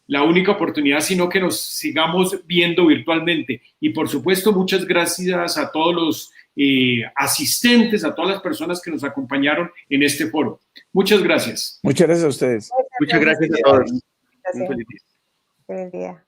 la única oportunidad, sino que nos sigamos viendo virtualmente. Y por supuesto, muchas gracias a todos los asistentes, a todas las personas que nos acompañaron en este foro. Muchas gracias. Muchas gracias a ustedes. Muchas gracias a todos. Gracias. Feliz día.